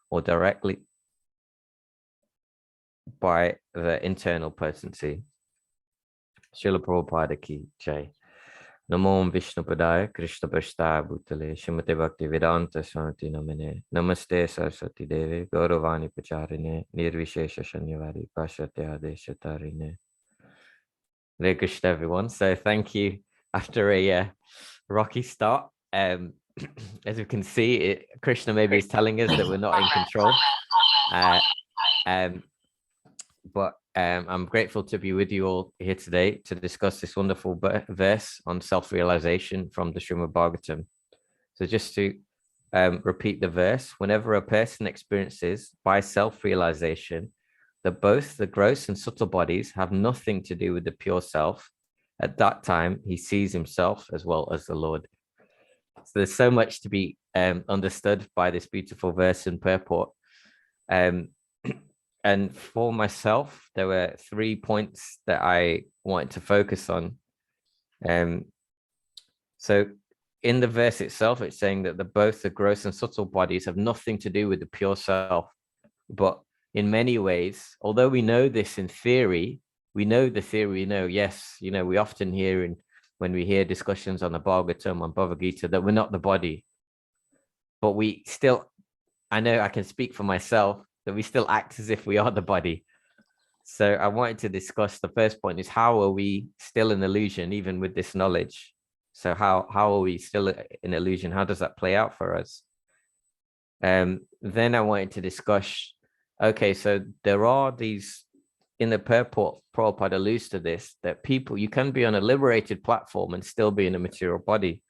or directly by the internal potency. Srila Prabhupada ki jai. Namo Vishnu Padaya Krishna Prasthaya Bhutale Srimate Bhakti Vedanta Shanti Namine Namaste Saraswati Devi Gauravani Pacharine Nirvishesha Shanyavadi Pashatya Deshatarine. Hare Krishna, everyone. So thank you. After a rocky start, as you can see, Krishna maybe is telling us that we're not in control. But I'm grateful to be with you all here today to discuss this wonderful verse on self-realization from the Srimad Bhagavatam. So just to repeat the verse, whenever a person experiences by self-realization that both the gross and subtle bodies have nothing to do with the pure self, at that time he sees himself as well as the Lord. So there's so much to be understood by this beautiful verse and purport. And for myself, there were 3 points that I wanted to focus on. So in the verse itself, it's saying that both the gross and subtle bodies have nothing to do with the pure self. But in many ways, although we know this in theory, we know the theory, yes, we often hear when we hear discussions on the Bhagavatam, on Bhagavad Gita, that we're not the body. But we still, I know I can speak for myself, that we still act as if we are the body. So I wanted to discuss, the first point is, how are we still in illusion, even with this knowledge? So how are we still in illusion? How does that play out for us? Then I wanted to discuss, okay, so there are these, in the purport, Prabhupada alludes to this, that people, you can be on a liberated platform and still be in a material body.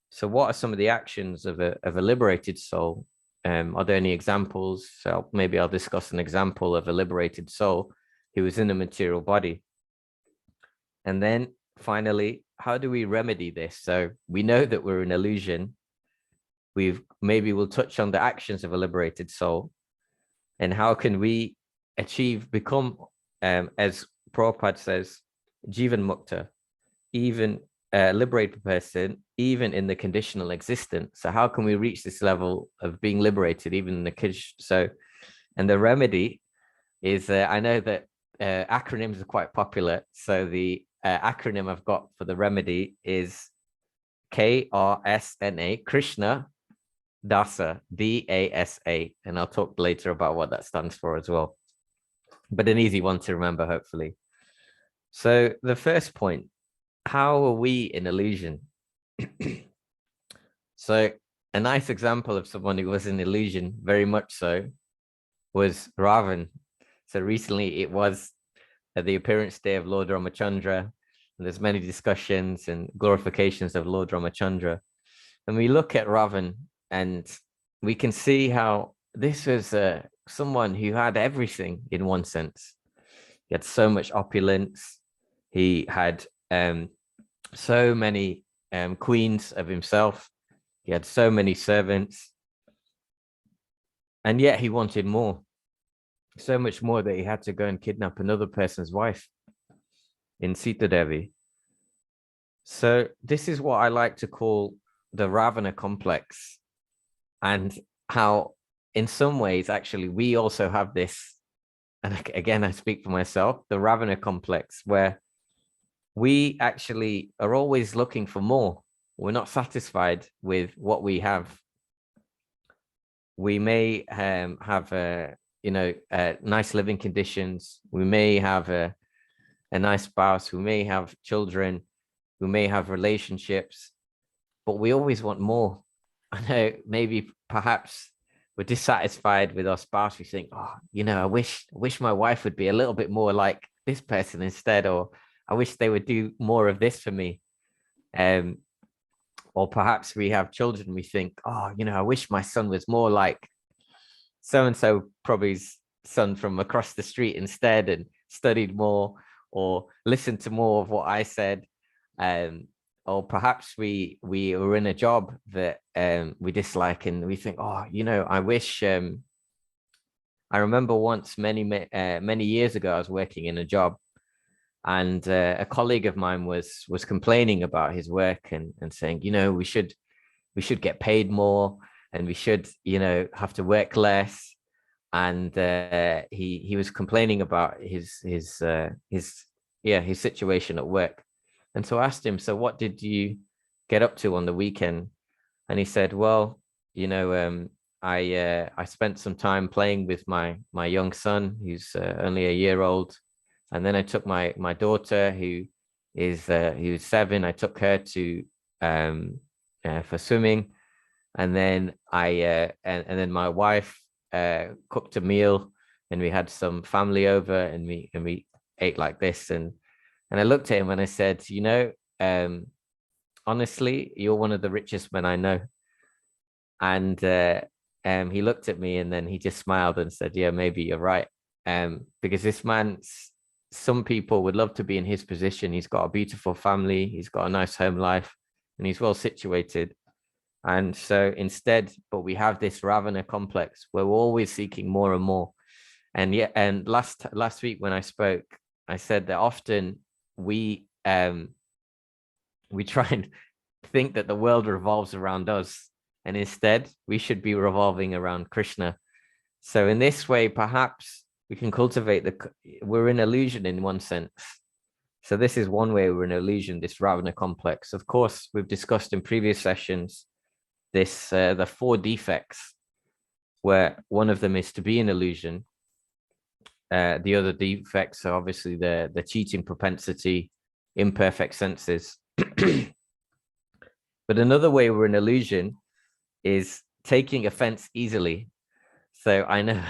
So what are some of the actions of a liberated soul? Are there any examples? So maybe I'll discuss an example of a liberated soul who is in a material body. And then finally, how do we remedy this? So we know that we're in illusion. Maybe we'll touch on the actions of a liberated soul and how can we become, as Prabhupada says, Jivan Mukta, even a liberated person, even in the conditional existence. So how can we reach this level of being liberated, even in the and the remedy is, I know that acronyms are quite popular. So the acronym I've got for the remedy is KRSNA, Krishna Dasa, DASA. And I'll talk later about what that stands for as well. But an easy one to remember, hopefully. So the first point, how are we in illusion? So a nice example of someone who was in illusion, very much so, was Ravan. So recently it was the appearance day of Lord Ramachandra, and there's many discussions and glorifications of Lord Ramachandra. And we look at Ravan and we can see how this was someone who had everything in one sense. He had so much opulence. He had so many queens of himself. He had so many servants. And yet he wanted more. So much more that he had to go and kidnap another person's wife in Sita Devi. So this is what I like to call the Ravana complex. And how in some ways, actually, we also have this, and again, I speak for myself, the Ravana complex, where we actually are always looking for more. We're not satisfied with what we have. We may have nice living conditions. We may have a nice spouse. We may have children. We may have relationships, but we always want more. I know maybe perhaps we're dissatisfied with our spouse. We think, I wish my wife would be a little bit more like this person instead, or I wish they would do more of this for me. Or perhaps we have children. We think, I wish my son was more like so-and-so, probably's son from across the street instead, and studied more or listened to more of what I said. Or perhaps we were in a job that we dislike and we think, I wish, I remember once many years ago, I was working in a job, and a colleague of mine was complaining about his work and saying, we should get paid more, and we should, have to work less. and he was complaining about his situation at work. And so I asked him, so what did you get up to on the weekend? And he said, well, I spent some time playing with my young son, who's only a year old, and then I took my daughter, who was 7. I took her to for swimming, and then and then my wife cooked a meal, and we had some family over, and we ate like this. And I looked at him and I said, honestly, you're one of the richest men I know. And he looked at me, and then he just smiled and said, yeah, maybe you're right. Because this man, some people would love to be in his position. He's got a beautiful family, he's got a nice home life, and he's well situated. And so instead, but we have this Ravana complex where we're always seeking more and more. And yet, and last week when I spoke, I said that often we try and think that the world revolves around us, and instead we should be revolving around Krishna. So in this way, perhaps we can cultivate we're in illusion in one sense. So this is one way we're in illusion, this Ravana complex. Of course, we've discussed in previous sessions the 4 defects, where one of them is to be an illusion. The other defects are obviously the cheating propensity, imperfect senses. But another way we're an illusion is taking offense easily. So I know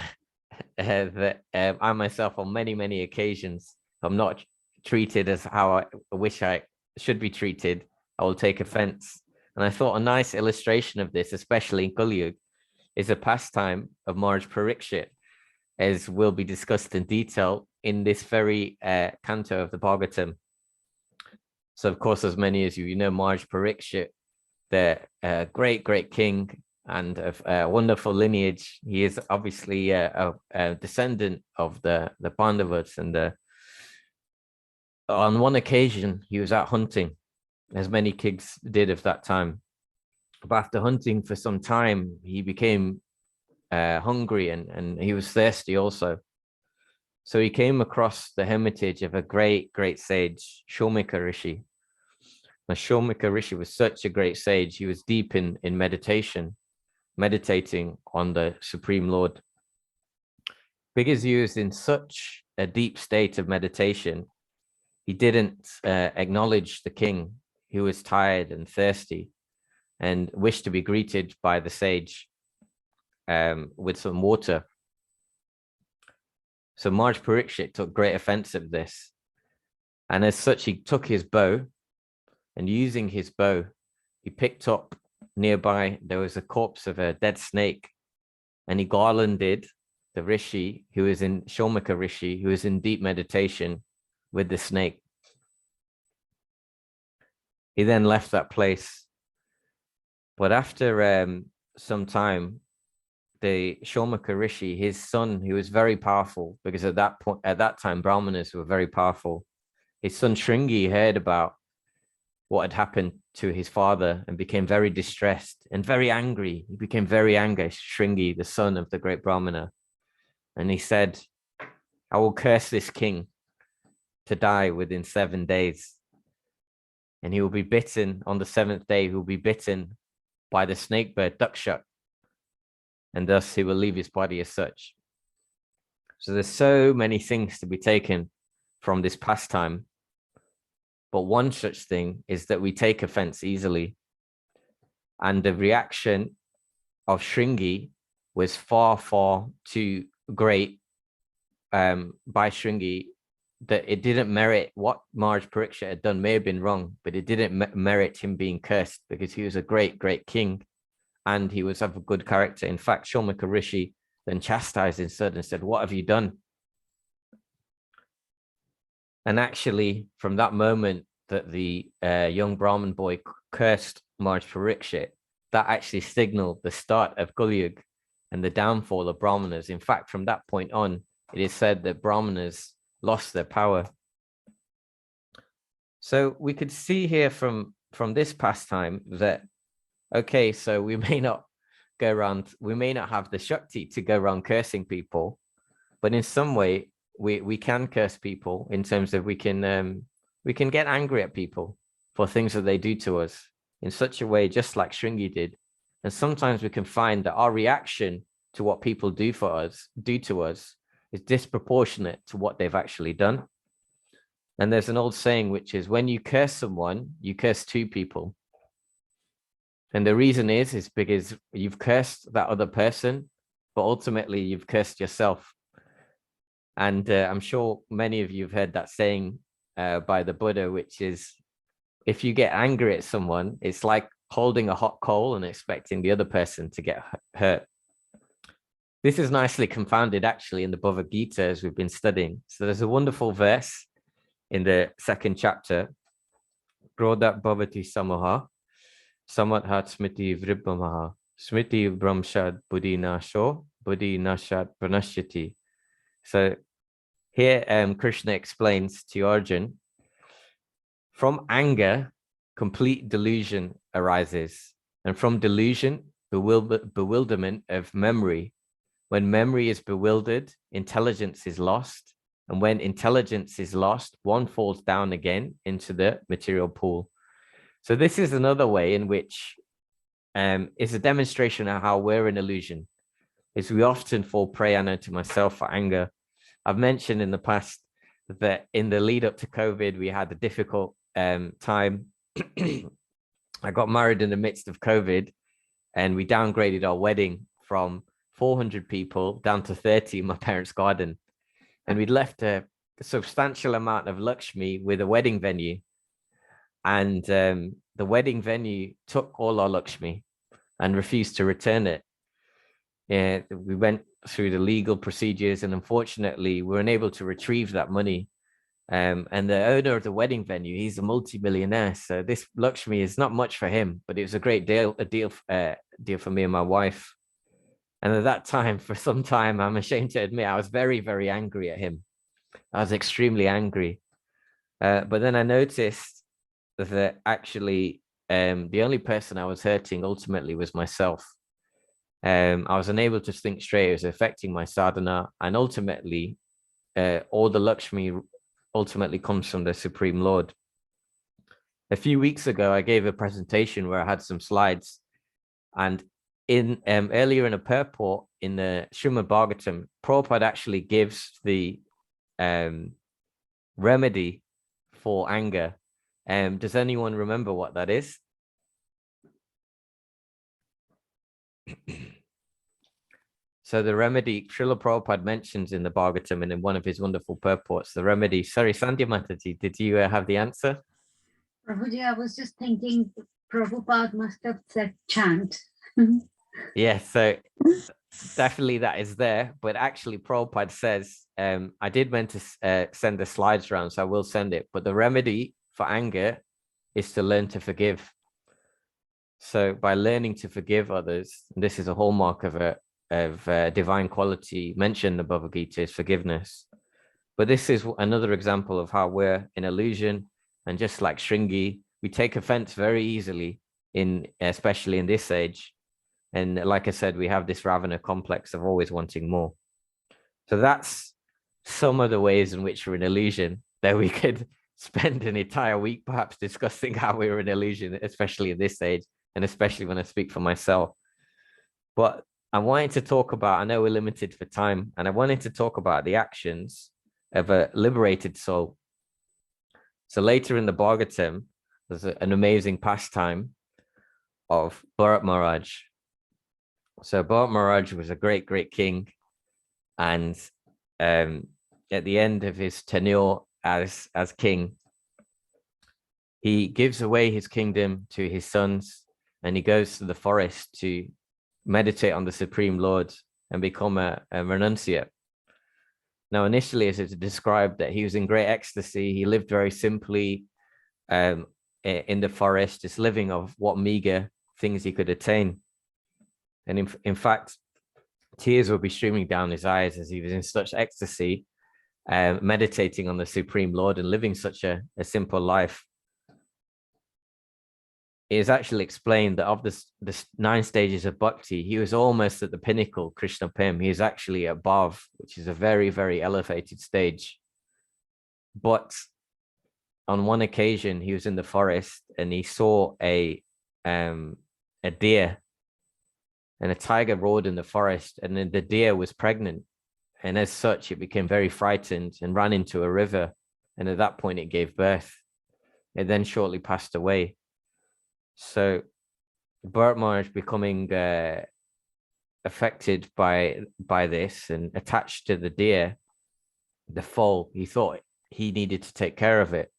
that I myself, on many occasions, I'm not treated as how I wish I should be treated. I will take offense. And I thought a nice illustration of this, especially in Kali Yuga, is a pastime of Mirage Parikshit, as will be discussed in detail in this very canto of the Bhagavatam. So, of course, as many as you know, Mirage Parikshit, the great king and of wonderful lineage. He is obviously a descendant of the Pandavas, and on one occasion he was out hunting, as many kings did of that time. But after hunting for some time, he became hungry, and he was thirsty also. So he came across the hermitage of a great sage, Shomika Rishi. Now, Shomika Rishi was such a great sage. He was deep in meditation, meditating on the Supreme Lord. Because he was in such a deep state of meditation, he didn't acknowledge the king, who was tired and thirsty and wished to be greeted by the sage with some water. So Mirage Parikshit took great offense of this. And as such, he took his bow, and using his bow, he picked up nearby, there was a corpse of a dead snake, and he garlanded the Rishi, who was in Shomika Rishi, who was in deep meditation, with the snake. He then left that place. But after some time, the Shomika Rishi, his son, who was very powerful, because at that time, Brahmanas were very powerful. His son Shringi heard about what had happened to his father and became very distressed and very angry. He became very angry, Shringi, the son of the great Brahmana. And he said, I will curse this king to die within 7 days. And he will be bitten on the 7th day. He will be bitten by the snake bird, Dakshak. And thus he will leave his body as such. So there's so many things to be taken from this pastime. But one such thing is that we take offense easily. And the reaction of Shringi was far too great by Shringi, that it didn't merit what Mirage Parikshit had done. May have been wrong, but it didn't merit him being cursed, because he was a great king, and he was of a good character. In fact, Shomika Rishi then chastised instead and said, what have you done? And actually, from that moment that the young Brahmin boy cursed Mirage Parikshit, that actually signaled the start of Kali Yuga and the downfall of Brahmanas. In fact, from that point on, it is said that Brahmanas lost their power. So we could see here from this pastime that, okay, so we may not go around, we may not have the Shakti to go around cursing people, but in some way we can curse people in terms of we can get angry at people for things that they do to us in such a way, just like Shringi did. And sometimes we can find that our reaction to what people do to us is disproportionate to what they've actually done. And there's an old saying, which is when you curse someone, you curse two people. And the reason is because you've cursed that other person, but ultimately you've cursed yourself. And I'm sure many of you have heard that saying by the Buddha, which is, if you get angry at someone, it's like holding a hot coal and expecting the other person to get hurt. This is nicely confounded actually in the Bhagavad Gita as we've been studying. So there's a wonderful verse in the second chapter, Krodha Bhavati Samaha, Samadhat Smriti Vribbamaha, Smriti Brahmshad Buddhi Nasho, Buddhi Nashat Pranashyati. So here Krishna explains to Arjuna, from anger, complete delusion arises. And from delusion, bewilderment of memory. When memory is bewildered, intelligence is lost. And when intelligence is lost, one falls down again into the material pool. So this is another way in which is a demonstration of how we're an illusion. Is we often fall prey, I know to myself, for anger. I've mentioned in the past that in the lead up to COVID, we had a difficult time. I got married in the midst of COVID, and we downgraded our wedding from 400 people down to 30 in my parents' garden. And we'd left a substantial amount of Lakshmi with a wedding venue. And the wedding venue took all our Lakshmi and refused to return it. We went through the legal procedures, and unfortunately, we were unable to retrieve that money. And the owner of the wedding venue, he's a multi-millionaire. So this Lakshmi is not much for him, but it was a great deal for me and my wife. And at that time, for some time, I'm ashamed to admit, I was very, very angry at him. I was extremely angry. But then I noticed that actually the only person I was hurting ultimately was myself. I was unable to think straight. It was affecting my sadhana. And ultimately, all the Lakshmi ultimately comes from the Supreme Lord. A few weeks ago, I gave a presentation where I had some slides, and in earlier in a purport in the Srimad Bhagavatam, Prabhupada actually gives the remedy for anger. Does anyone remember what that is? So the remedy, Srila Prabhupada mentions in the Bhagavatam and in one of his wonderful purports, the remedy. Sorry, Sandhya Mataji, did you have the answer? Prabhuji, I was just thinking Prabhupada must have said chant. Yeah, so definitely that is there. But actually, Prabhupada says, I did meant to send the slides around, so I will send it. But the remedy for anger is to learn to forgive. So by learning to forgive others, and this is a hallmark of divine quality mentioned above the Gita, is forgiveness. But this is another example of how we're in illusion, and just like Shringi, we take offense very easily, especially in this age. And like I said, we have this Ravana complex of always wanting more. So that's some of the ways in which we're an illusion, that we could spend an entire week perhaps discussing how we're an illusion, especially in this age, and especially when I speak for myself. But I wanted to talk about, I know we're limited for time, and I wanted to talk about the actions of a liberated soul. So later in the Bhagavatam, there's an amazing pastime of Bharat Maharaj. So Bharat Maharaj was a great, great king. And at the end of his tenure as king, he gives away his kingdom to his sons, and he goes to the forest to meditate on the Supreme Lord and become a renunciate. Now, initially, as it's described, that he was in great ecstasy. He lived very simply in the forest, just living of what meager things he could attain. And in fact, tears would be streaming down his eyes as he was in such ecstasy, meditating on the Supreme Lord and living such a simple life. it is actually explained that of the 9 stages of bhakti, he was almost at the pinnacle, Krishna Pim. He is actually above, which is a very, very elevated stage. But on one occasion, he was in the forest and he saw a deer, and a tiger roared in the forest, and then the deer was pregnant. And as such, it became very frightened and ran into a river. And at that point, it gave birth. It then shortly passed away. So Bharat Maharaj becoming affected by this and attached to the deer, the foal, he thought he needed to take care of it.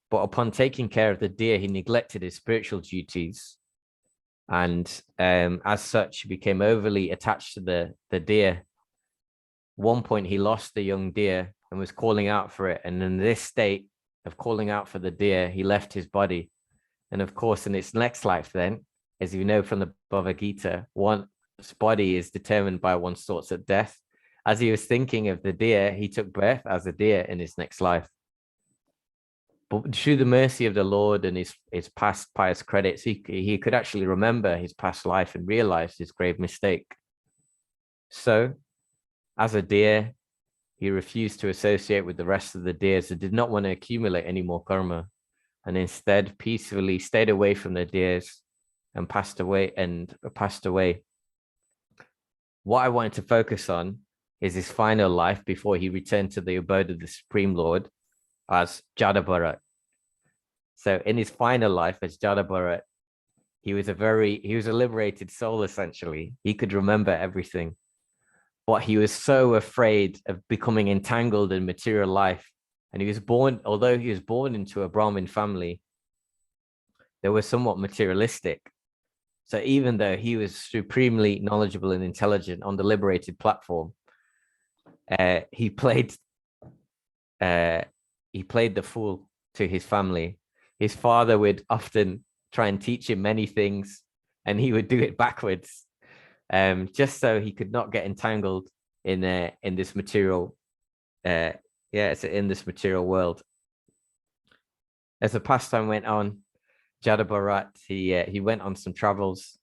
But upon taking care of the deer, he neglected his spiritual duties. And as such, he became overly attached to the deer. One point, he lost the young deer and was calling out for it. And in this state of calling out for the deer, he left his body. And of course, in its next life, then, as you know from the Bhagavad Gita, one's body is determined by one's thoughts at death. As he was thinking of the deer, he took birth as a deer in his next life. But through the mercy of the Lord and his past pious credits, he could actually remember his past life and realize his grave mistake. So, as a deer, he refused to associate with the rest of the deers and did not want to accumulate any more karma, and instead peacefully stayed away from the deers and passed away. What I wanted to focus on is his final life before he returned to the abode of the Supreme Lord as Jada Bharat. So in his final life as Jada Bharat, he was a liberated soul, essentially. He could remember everything. But he was so afraid of becoming entangled in material life. And although he was born into a Brahmin family, they were somewhat materialistic. So even though he was supremely knowledgeable and intelligent on the liberated platform, he played the fool to his family. His father would often try and teach him many things, and he would do it backwards, just so he could not get entangled in this material, in this material world. As the pastime went on, Jada Bharat, he went on some travels,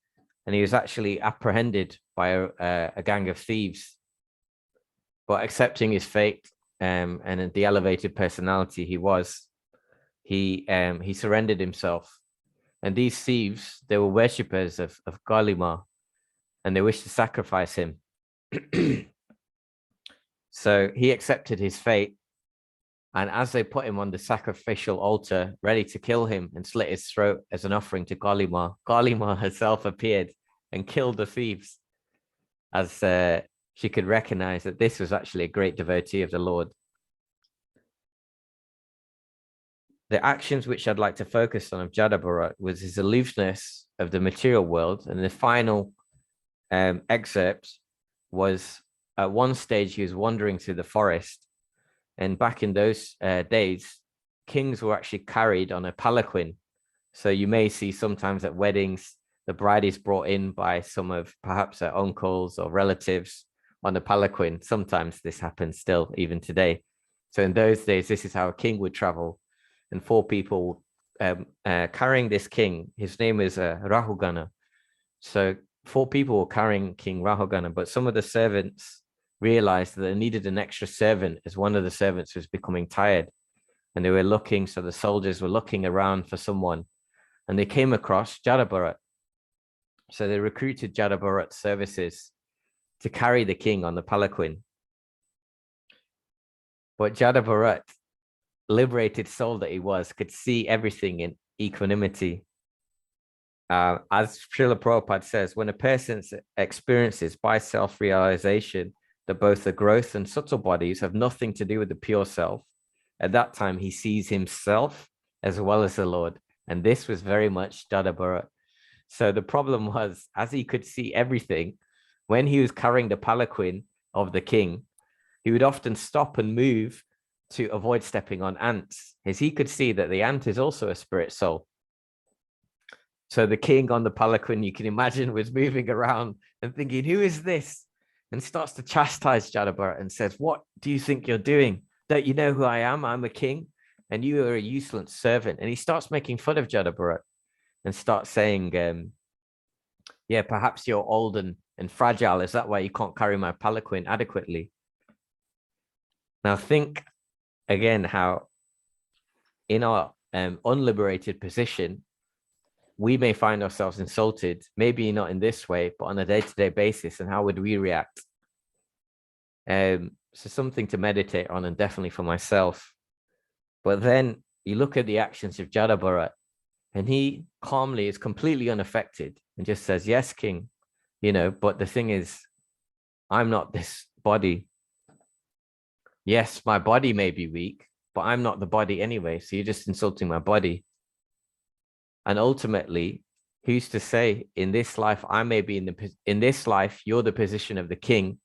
and he was actually apprehended by a gang of thieves. But accepting his fate, and the elevated personality he surrendered himself. And these thieves, they were worshippers of Kalima, and they wished to sacrifice him. So he accepted his fate. And as they put him on the sacrificial altar, ready to kill him and slit his throat as an offering to Kalima, Kalima herself appeared and killed the thieves, as she could recognize that this was actually a great devotee of the Lord. The actions which I'd like to focus on of Jada Bharat was his aloofness of the material world. And the final excerpt was, at one stage, he was wandering through the forest. And back in those days, kings were actually carried on a palanquin. So you may see sometimes at weddings, the bride is brought in by some of perhaps her uncles or relatives on a palanquin. Sometimes this happens still, even today. So in those days, this is how a king would travel. And 4 people carrying this king. His name is Rahugana. So 4 people were carrying King Rahugana, but some of the servants realized that they needed an extra servant, as one of the servants was becoming tired. And they were looking, so the soldiers were looking around for someone, and they came across Jada Bharat. So they recruited Jada Bharat's services to carry the king on the palanquin. But Jada Bharat, liberated soul that he was, could see everything in equanimity. As Srila Prabhupada says, when a person experiences by self-realization that both the growth and subtle bodies have nothing to do with the pure self, at that time he sees himself as well as the Lord. And this was very much Jada Bharat. So the problem was, as he could see everything, when he was carrying the palanquin of the king, he would often stop and move to avoid stepping on ants, as he could see that the ant is also a spirit soul. So the king on the palanquin, you can imagine, was moving around and thinking, who is this? And starts to chastise Jada Bharat and says, what do you think you're doing? Don't you know who I am? I'm a king, and you are a useless servant. And he starts making fun of Jada Bharat. and start saying, yeah, perhaps you're old and fragile. Is that why you can't carry my palanquin adequately? Now think again how in our unliberated position, we may find ourselves insulted, maybe not in this way, but on a day-to-day basis. And how would we react? So something to meditate on, and definitely for myself. But then you look at the actions of Jadabharat, and he calmly is completely unaffected and just says, yes, king, but the thing is, I'm not this body. Yes, my body may be weak, but I'm not the body anyway. So you're just insulting my body. And ultimately, who's to say in this life, I may be in this life, you're the position of the king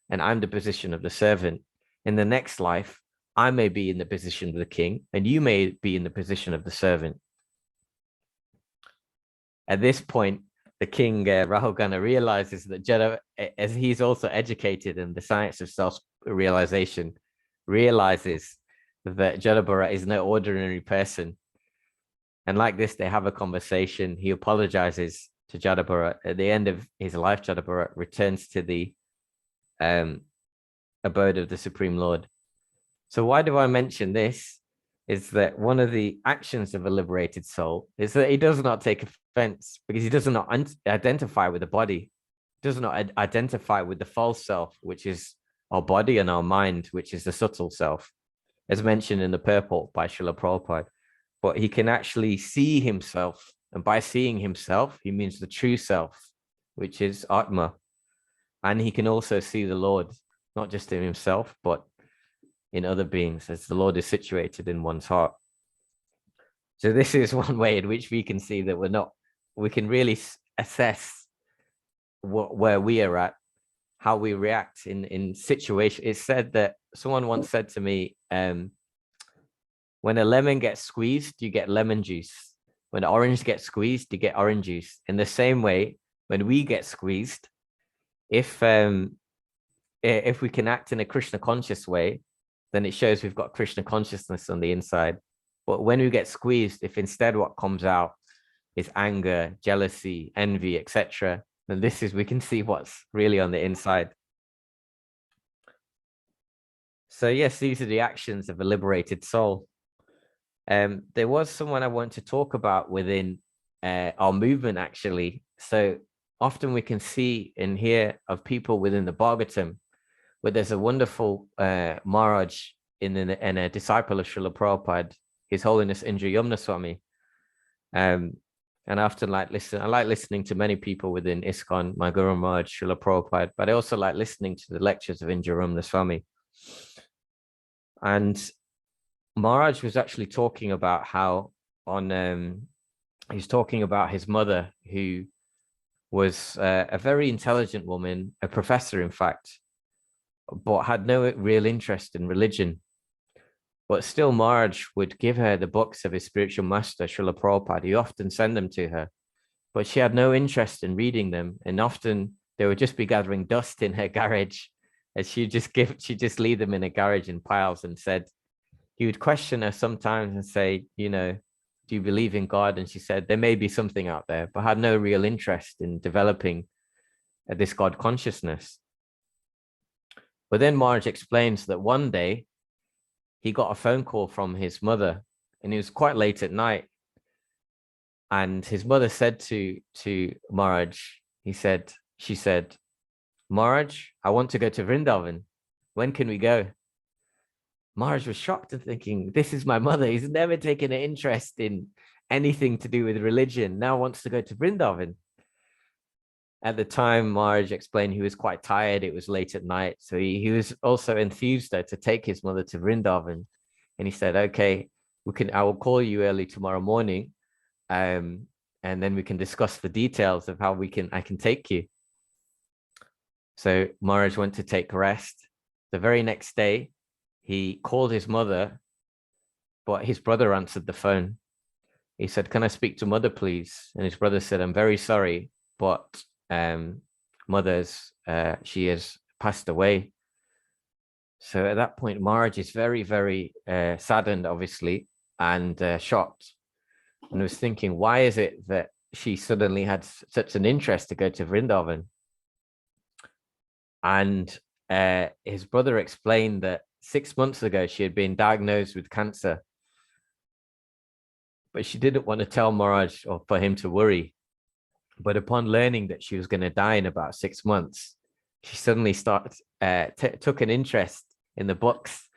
and I'm the position of the servant. In the next life, I may be in the position of the king and you may be in the position of the servant. At this point, the king, Rahugana, realizes that Jada, as he's also educated in the science of self-realization, realizes that Jadabharat is no ordinary person. And like this, they have a conversation. He apologizes to Jadabharat. At the end of his life, Jadabharat returns to the abode of the Supreme Lord. So why do I mention this? Is that one of the actions of a liberated soul is that he does not take offense, because he does not identify with the body, does not identify with the false self, which is our body, and our mind, which is the subtle self, as mentioned in the purport by Srila Prabhupada. But he can actually see himself, and by seeing himself, he means the true self, which is Atma. And he can also see the Lord, not just in himself, but in other beings, as the Lord is situated in one's heart. So this is one way in which we can see that we can really assess where we are at, how we react in situations. It's said that someone once said to me, when a lemon gets squeezed, you get lemon juice. When an orange gets squeezed, you get orange juice. In the same way, when we get squeezed, if we can act in a Krishna conscious way, then it shows we've got Krishna consciousness on the inside. But when we get squeezed, if instead what comes out is anger, jealousy, envy, etc., then we can see what's really on the inside. So yes, these are the actions of a liberated soul. There was someone I want to talk about within our movement, actually. So often we can see and hear of people within the Bhagavatam, where there's a wonderful Mirage in a disciple of Srila Prabhupada, His Holiness Indra Yamna Swami. And I often I like listening to many people within ISKCON, my Guru Maharaj, Srila Prabhupada, but I also like listening to the lectures of Indra Yamna Swami. And Maharaj was actually talking about how he's talking about his mother, who was a very intelligent woman, a professor, in fact, but had no real interest in religion. But still, Maharaj would give her the books of his spiritual master, Srila Prabhupada. He often sent them to her, but she had no interest in reading them. And often they would just be gathering dust in her garage, and she'd just leave them in a garage in piles. And said, he would question her sometimes and say, do you believe in God? And she said, there may be something out there, but had no real interest in developing this God consciousness. But then Maharaj explains that one day he got a phone call from his mother, and it was quite late at night. And his mother said to Maharaj, she said, Maharaj, I want to go to Vrindavan. When can we go? Maharaj was shocked and thinking, this is my mother. He's never taken an interest in anything to do with religion. Now wants to go to Vrindavan. At the time, Maharaj explained he was quite tired. It was late at night. So he was also enthused to take his mother to Vrindavan. And he said, okay, I will call you early tomorrow morning. And then we can discuss the details of how I can take you. So Maharaj went to take rest. The very next day, he called his mother, but his brother answered the phone. He said, can I speak to mother, please? And his brother said, I'm very sorry, but she has passed away. So at that point, Maharaj is very, very saddened, obviously, and shocked. and was thinking, why is it that she suddenly had such an interest to go to Vrindavan? And his brother explained that 6 months ago she had been diagnosed with cancer, but she didn't want to tell Mirage or for him to worry. But upon learning that she was going to die in about 6 months, she suddenly took an interest in the books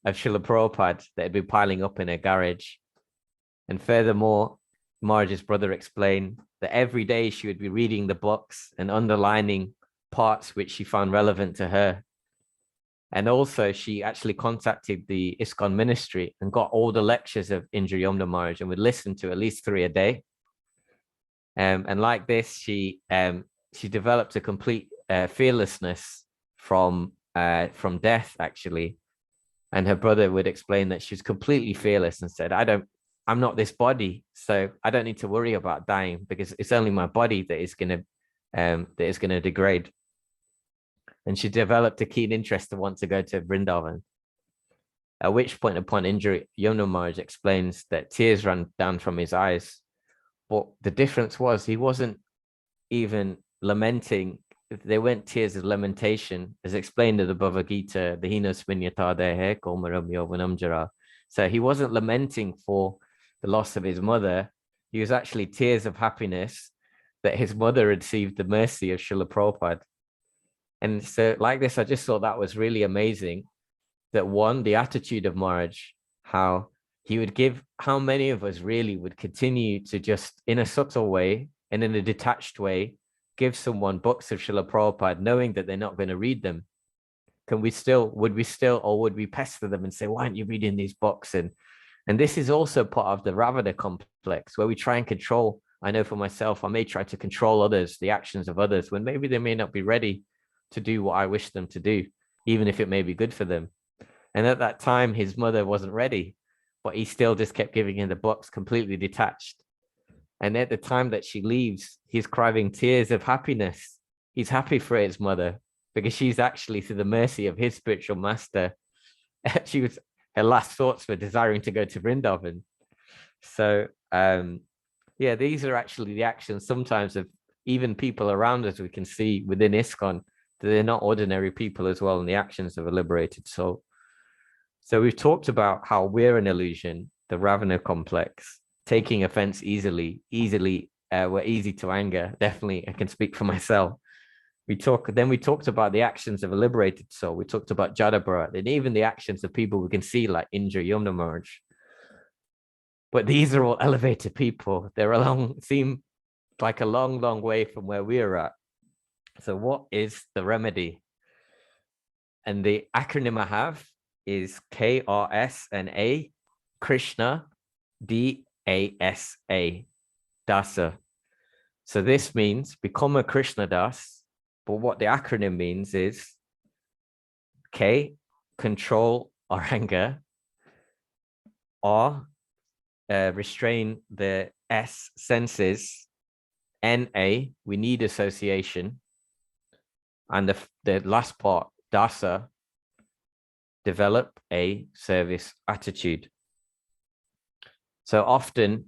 of Srila Prabhupada that had been piling up in her garage. And furthermore, Marage's brother explained that every day she would be reading the books and underlining parts which she found relevant to her. And also she actually contacted the ISKCON ministry and got all the lectures of Indra Yamuna Maharaj and would listen to at least 3 a day. And like this, she developed a complete fearlessness from death, actually. And her brother would explain that she's completely fearless and said, I'm not this body, so I don't need to worry about dying because it's only my body that is going to degrade. And she developed a keen interest to want to go to Vrindavan. At which point, upon injury, Yamuna Maharaj explains that tears ran down from his eyes. But the difference was he wasn't even lamenting. They weren't tears of lamentation, as explained in the Bhagavad Gita, the Hina Sminyata Dehe Komaram Yovanam Jara. So he wasn't lamenting for the loss of his mother. He was actually tears of happiness that his mother had received the mercy of Srila Prabhupada. And so like this, I just thought that was really amazing. That one, the attitude of Maharaj, how he would give, how many of us really would continue to just in a subtle way and in a detached way, give someone books of Srila Prabhupada, knowing that they're not going to read them. Would we pester them and say, why aren't you reading these books? And this is also part of the Ravana complex, where we try and control. I know for myself, I may try to control others, the actions of others, when maybe they may not be ready to do what I wish them to do, even if it may be good for them. And at that time, his mother wasn't ready, but he still just kept giving her the books, completely detached. And at the time that she leaves, he's crying tears of happiness. He's happy for his mother because she's actually, through the mercy of his spiritual master, her last thoughts were desiring to go to Vrindavan. So, these are actually the actions sometimes of even people around us we can see within ISKCON, that they're not ordinary people as well, and the actions of a liberated soul. So we've talked about how we're an illusion, the Ravana complex, taking offense easily, we're easy to anger. Definitely, I can speak for myself. We talked about the actions of a liberated soul. We talked about Jadabharat, and even the actions of people we can see like Indra Yamuna Maharaj. But these are all elevated people. Seem like a long, long way from where we're at. So what is the remedy? And the acronym I have is KRSNA, Krishna, DASA, Dasa. So this means become a Krishna Das, but what the acronym means is K, control our anger, R, restrain the S, senses, NA, we need association, and the last part, Dasa, develop a service attitude. So often,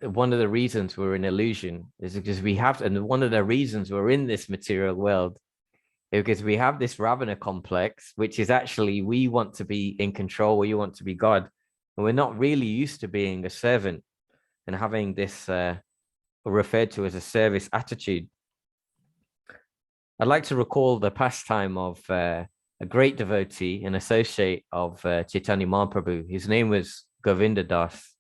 one of the reasons we're in illusion is because and one of the reasons we're in this material world is because we have this Ravana complex, which is actually, we want to be in control, we want to be God. And we're not really used to being a servant and having this referred to as a service attitude. I'd like to recall the pastime of a great devotee and associate of Chaitanya Mahaprabhu. His name was Govinda Das.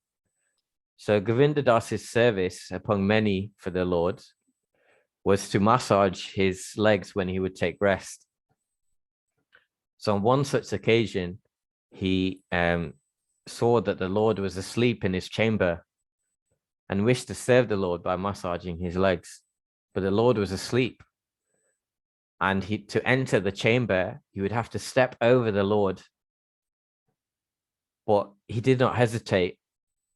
So Govinda Das's service upon many for the Lord was to massage his legs when he would take rest. So on one such occasion, he saw that the Lord was asleep in his chamber and wished to serve the Lord by massaging his legs, but the Lord was asleep. And to enter the chamber, he would have to step over the Lord. But he did not hesitate,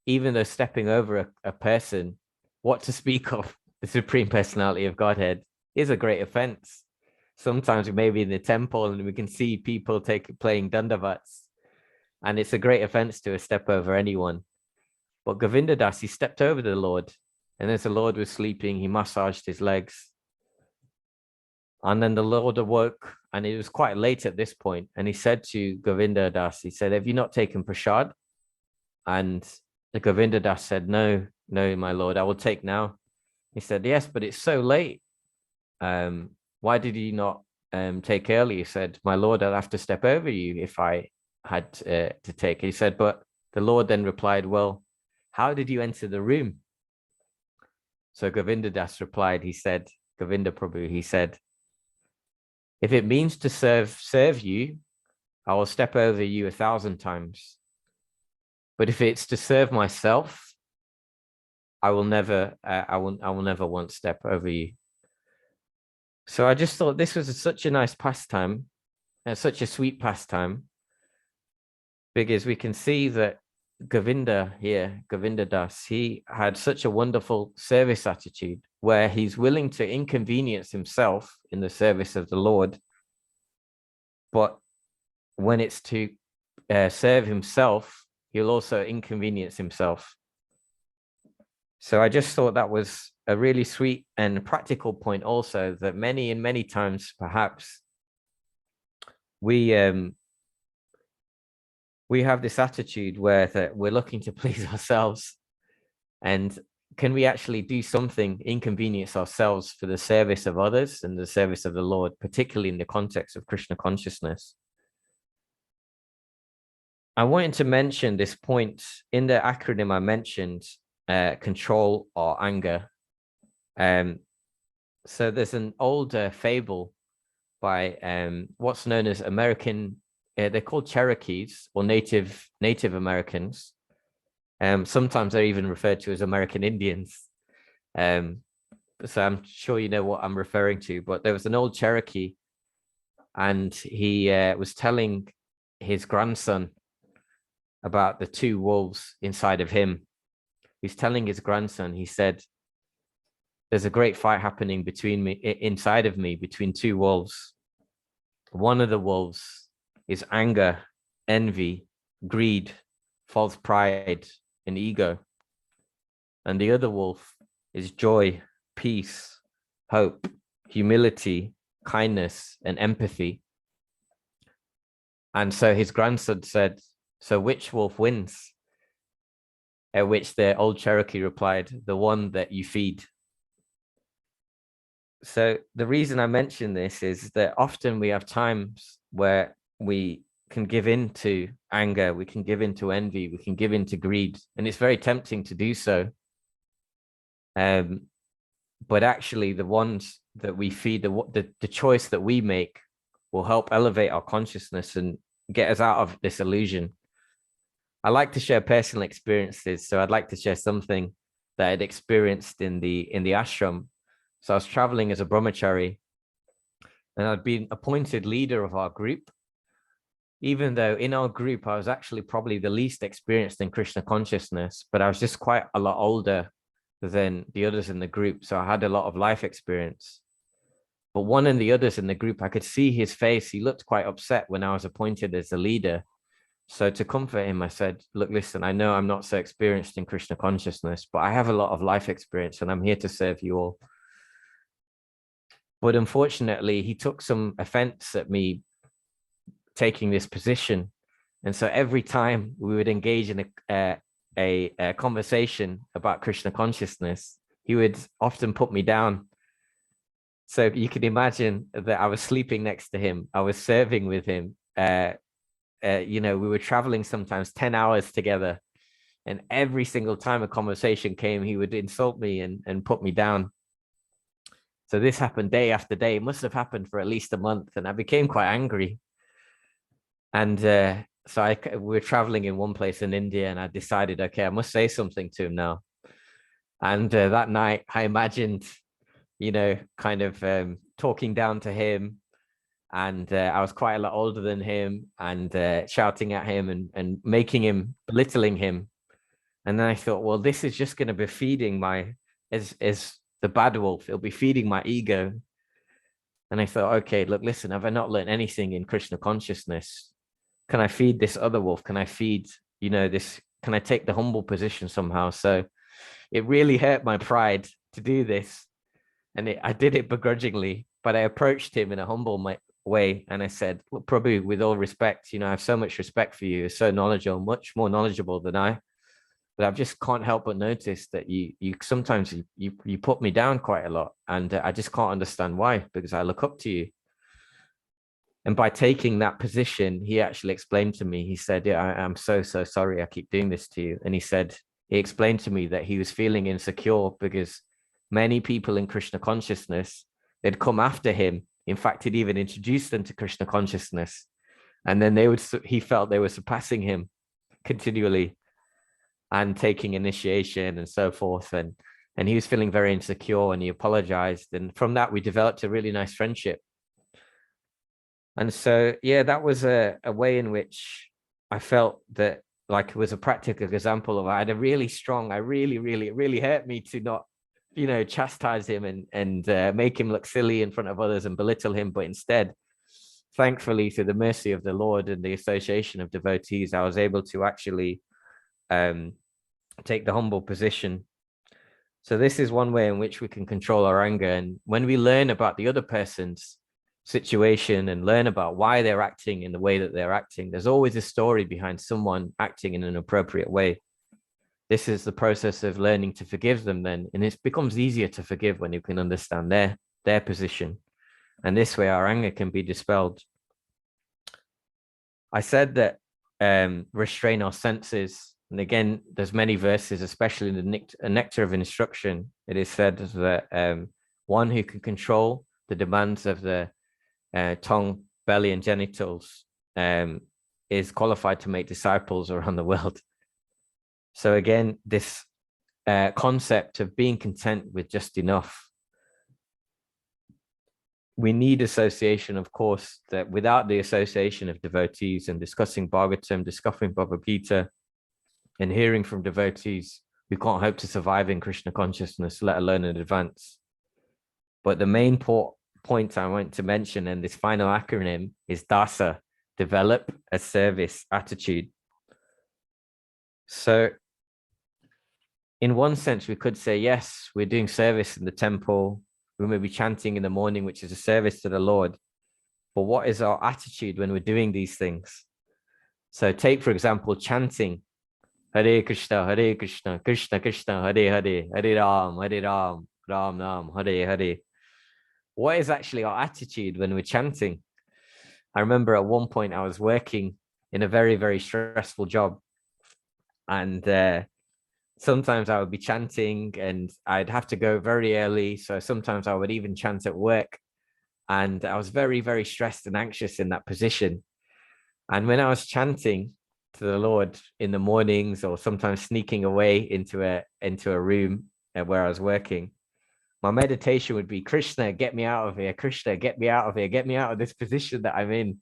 even though stepping over a person, what to speak of the Supreme Personality of Godhead, is a great offense. Sometimes we may be in the temple and we can see people playing dandavats, and it's a great offense to step over anyone. But Govinda Das, he stepped over the Lord, and as the Lord was sleeping, he massaged his legs. And then the Lord awoke, and it was quite late at this point, and he said to Govinda Das, he said, have you not taken prasad? And the Govinda Das said, no, my Lord, I will take now. He said, yes, but it's so late. Why did you not take early? He said, my Lord, I'll have to step over you if I had to take. He said, but the Lord then replied, well, how did you enter the room? So Govinda Das replied, he said, Govinda Prabhu, he said, if it means to serve you, I will step over you 1,000 times. But if it's to serve myself, I will never once step over you. So I just thought this was such a nice pastime, such a sweet pastime, because we can see that Govinda here, Govinda Das, he had such a wonderful service attitude where he's willing to inconvenience himself in the service of the Lord. But when it's to serve himself, he'll also inconvenience himself. So I just thought that was a really sweet and practical point also, that many times perhaps we have this attitude where that we're looking to please ourselves, and can we actually do something, inconvenience ourselves for the service of others and the service of the Lord, particularly in the context of Krishna consciousness? I wanted to mention this point in the acronym I mentioned, control or anger. So there's an old fable by what's known as American, they're called Cherokees or Native Americans. Sometimes they're even referred to as American Indians. So I'm sure you know what I'm referring to, but there was an old Cherokee, and he was telling his grandson about the two wolves inside of him. He's telling his grandson, he said, there's a great fight happening inside of me, between two wolves. One of the wolves is anger, envy, greed, false pride, and ego. And the other wolf is joy, peace, hope, humility, kindness, and empathy. And so his grandson said, so which wolf wins? At which the old Cherokee replied, the one that you feed. So the reason I mention this is that often we have times where we can give in to anger, we can give in to envy, we can give in to greed, and it's very tempting to do so. But actually the ones that we feed, the choice that we make will help elevate our consciousness and get us out of this illusion. I like to share personal experiences, so I'd like to share something that I'd experienced in the ashram. So I was traveling as a brahmachari, and I'd been appointed leader of our group, even though in our group I was actually probably the least experienced in Krishna consciousness, but I was just quite a lot older than the others in the group, so I had a lot of life experience. But one of the others in the group, I could see his face, he looked quite upset when I was appointed as the leader. So to comfort him, I said, look, listen, I know I'm not so experienced in Krishna consciousness, but I have a lot of life experience and I'm here to serve you all. But unfortunately, he took some offense at me taking this position. And so every time we would engage in a conversation about Krishna consciousness, he would often put me down. So you can imagine that I was sleeping next to him. I was serving with him. We were traveling sometimes 10 hours together. And every single time a conversation came, he would insult me and put me down. So this happened day after day. It must have happened for at least a month. And I became quite angry. And so we were traveling in one place in India, and I decided, okay, I must say something to him now. And that night I imagined, kind of talking down to him. And I was quite a lot older than him, and shouting at him and making him, belittling him. And then I thought, well, this is just going to be feeding as the bad wolf. It'll be feeding my ego. And I thought, okay, look, listen, have I not learned anything in Krishna consciousness? Can I feed this other wolf? Can I feed, this can I take the humble position somehow? So it really hurt my pride to do this. And I did it begrudgingly, but I approached him in a humble way. And I said, "Look, Prabhu, with all respect, I have so much respect for you. You're so knowledgeable, much more knowledgeable than I. But I just can't help but notice that you sometimes you put me down quite a lot. And I just can't understand why, because I look up to you." And by taking that position, he actually explained to me, he said, "Yeah, I'm so sorry I keep doing this to you." And he explained to me that he was feeling insecure because many people in Krishna consciousness, they'd come after him. In fact, he'd even introduced them to Krishna consciousness. And then he felt they were surpassing him continually and taking initiation and so forth. And he was feeling very insecure, and he apologized. And from that, we developed a really nice friendship. And so, yeah, that was a way in which I felt that like it was a practical example of I had a really strong, it really hurt me to not, chastise him and make him look silly in front of others and belittle him. But instead, thankfully, through the mercy of the Lord and the association of devotees, I was able to actually take the humble position. So this is one way in which we can control our anger. And when we learn about the other person's situation and learn about why they're acting in the way that they're acting, there's always a story behind someone acting in an appropriate way. This is the process of learning to forgive them then, and it becomes easier to forgive when you can understand their position, and this way our anger can be dispelled. I said that restrain our senses, and again there's many verses, especially in the nectar of instruction. It is said that one who can control the demands of the tongue, belly, and genitals is qualified to make disciples around the world. So again, this concept of being content with just enough. We need association, of course, that without the association of devotees and discussing Bhagavatam, discussing Bhagavad Gita, and hearing from devotees, we can't hope to survive in Krishna consciousness, let alone in advance. But the main point I want to mention, and this final acronym, is DASA, develop a service attitude. So in one sense, we could say, yes, we're doing service in the temple. We may be chanting in the morning, which is a service to the Lord. But what is our attitude when we're doing these things? So take, for example, chanting, Hare Krishna, Krishna Krishna, Hare Hare, Hare Ram, Ram Nam, Hare Hare. What is actually our attitude when we're chanting? I remember at one point I was working in a very, very stressful job. And sometimes I would be chanting and I'd have to go very early. So sometimes I would even chant at work. And I was very, very stressed and anxious in that position. And when I was chanting to the Lord in the mornings, or sometimes sneaking away into a room where I was working, my meditation would be, Krishna, get me out of here. Krishna, get me out of here. Get me out of this position that I'm in.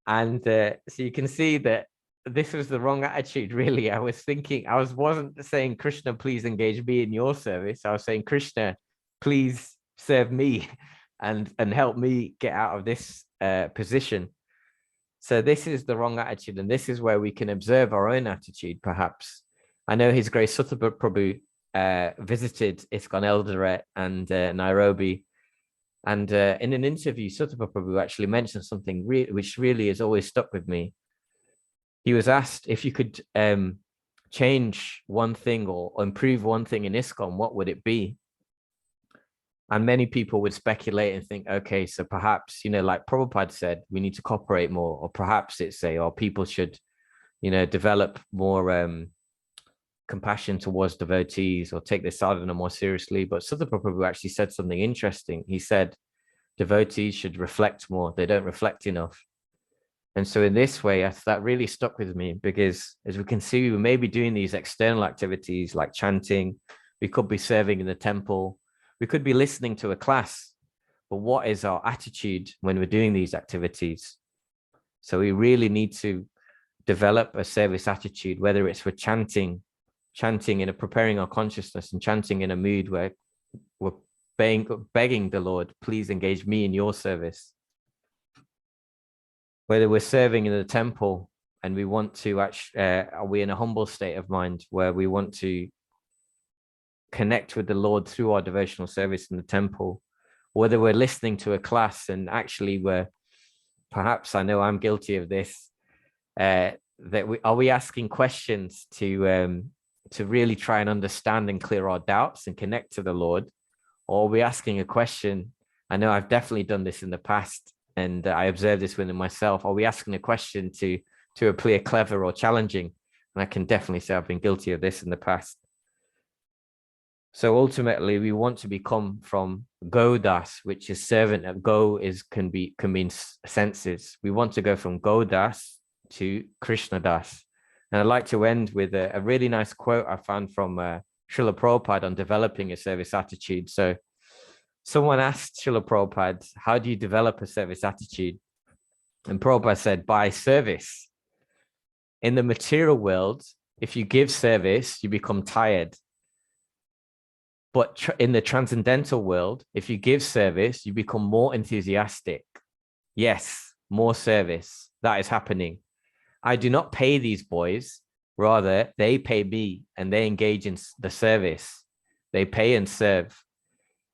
And so you can see that this was the wrong attitude, really. I wasn't saying, Krishna, please engage me in your service. I was saying, Krishna, please serve me and help me get out of this position. So this is the wrong attitude. And this is where we can observe our own attitude, perhaps. I know His Grace Sutta Prabhu visited ISKCON Eldoret and Nairobi. And in an interview, Sutta Prabhu actually mentioned something which really has always stuck with me. He was asked if you could change one thing or improve one thing in ISKCON, what would it be? And many people would speculate and think, okay, so perhaps, like Prabhupada said, we need to cooperate more, or perhaps it's people should, develop more compassion towards devotees, or take their sadhana more seriously. But Sutta Prabhu actually said something interesting. He said, devotees should reflect more. They don't reflect enough. And so in this way, that really stuck with me, because as we can see, we may be doing these external activities like chanting. We could be serving in the temple. We could be listening to a class. But what is our attitude when we're doing these activities? So we really need to develop a service attitude, whether it's for chanting in preparing our consciousness, and chanting in a mood where we're begging the Lord, please engage me in your service. Whether we're serving in the temple and we want to actually, are we in a humble state of mind where we want to connect with the Lord through our devotional service in the temple, whether we're listening to a class and actually we're, perhaps, I know I'm guilty of this, are we asking questions to really try and understand and clear our doubts and connect to the Lord? Or are we asking a question? I know I've definitely done this in the past, and I observed this within myself. Are we asking a question to appear clever or challenging? And I can definitely say I've been guilty of this in the past. So ultimately, we want to become from Godas, which is servant. Go can mean senses. We want to go from Godas to Krishna Das. And I'd like to end with a really nice quote I found from Srila Prabhupada on developing a service attitude. So someone asked Srila Prabhupada, how do you develop a service attitude? And Prabhupada said, by service. In the material world, if you give service, you become tired. But in the transcendental world, if you give service, you become more enthusiastic. Yes, more service. That is happening. I do not pay these boys. Rather, they pay me and they engage in the service. They pay and serve.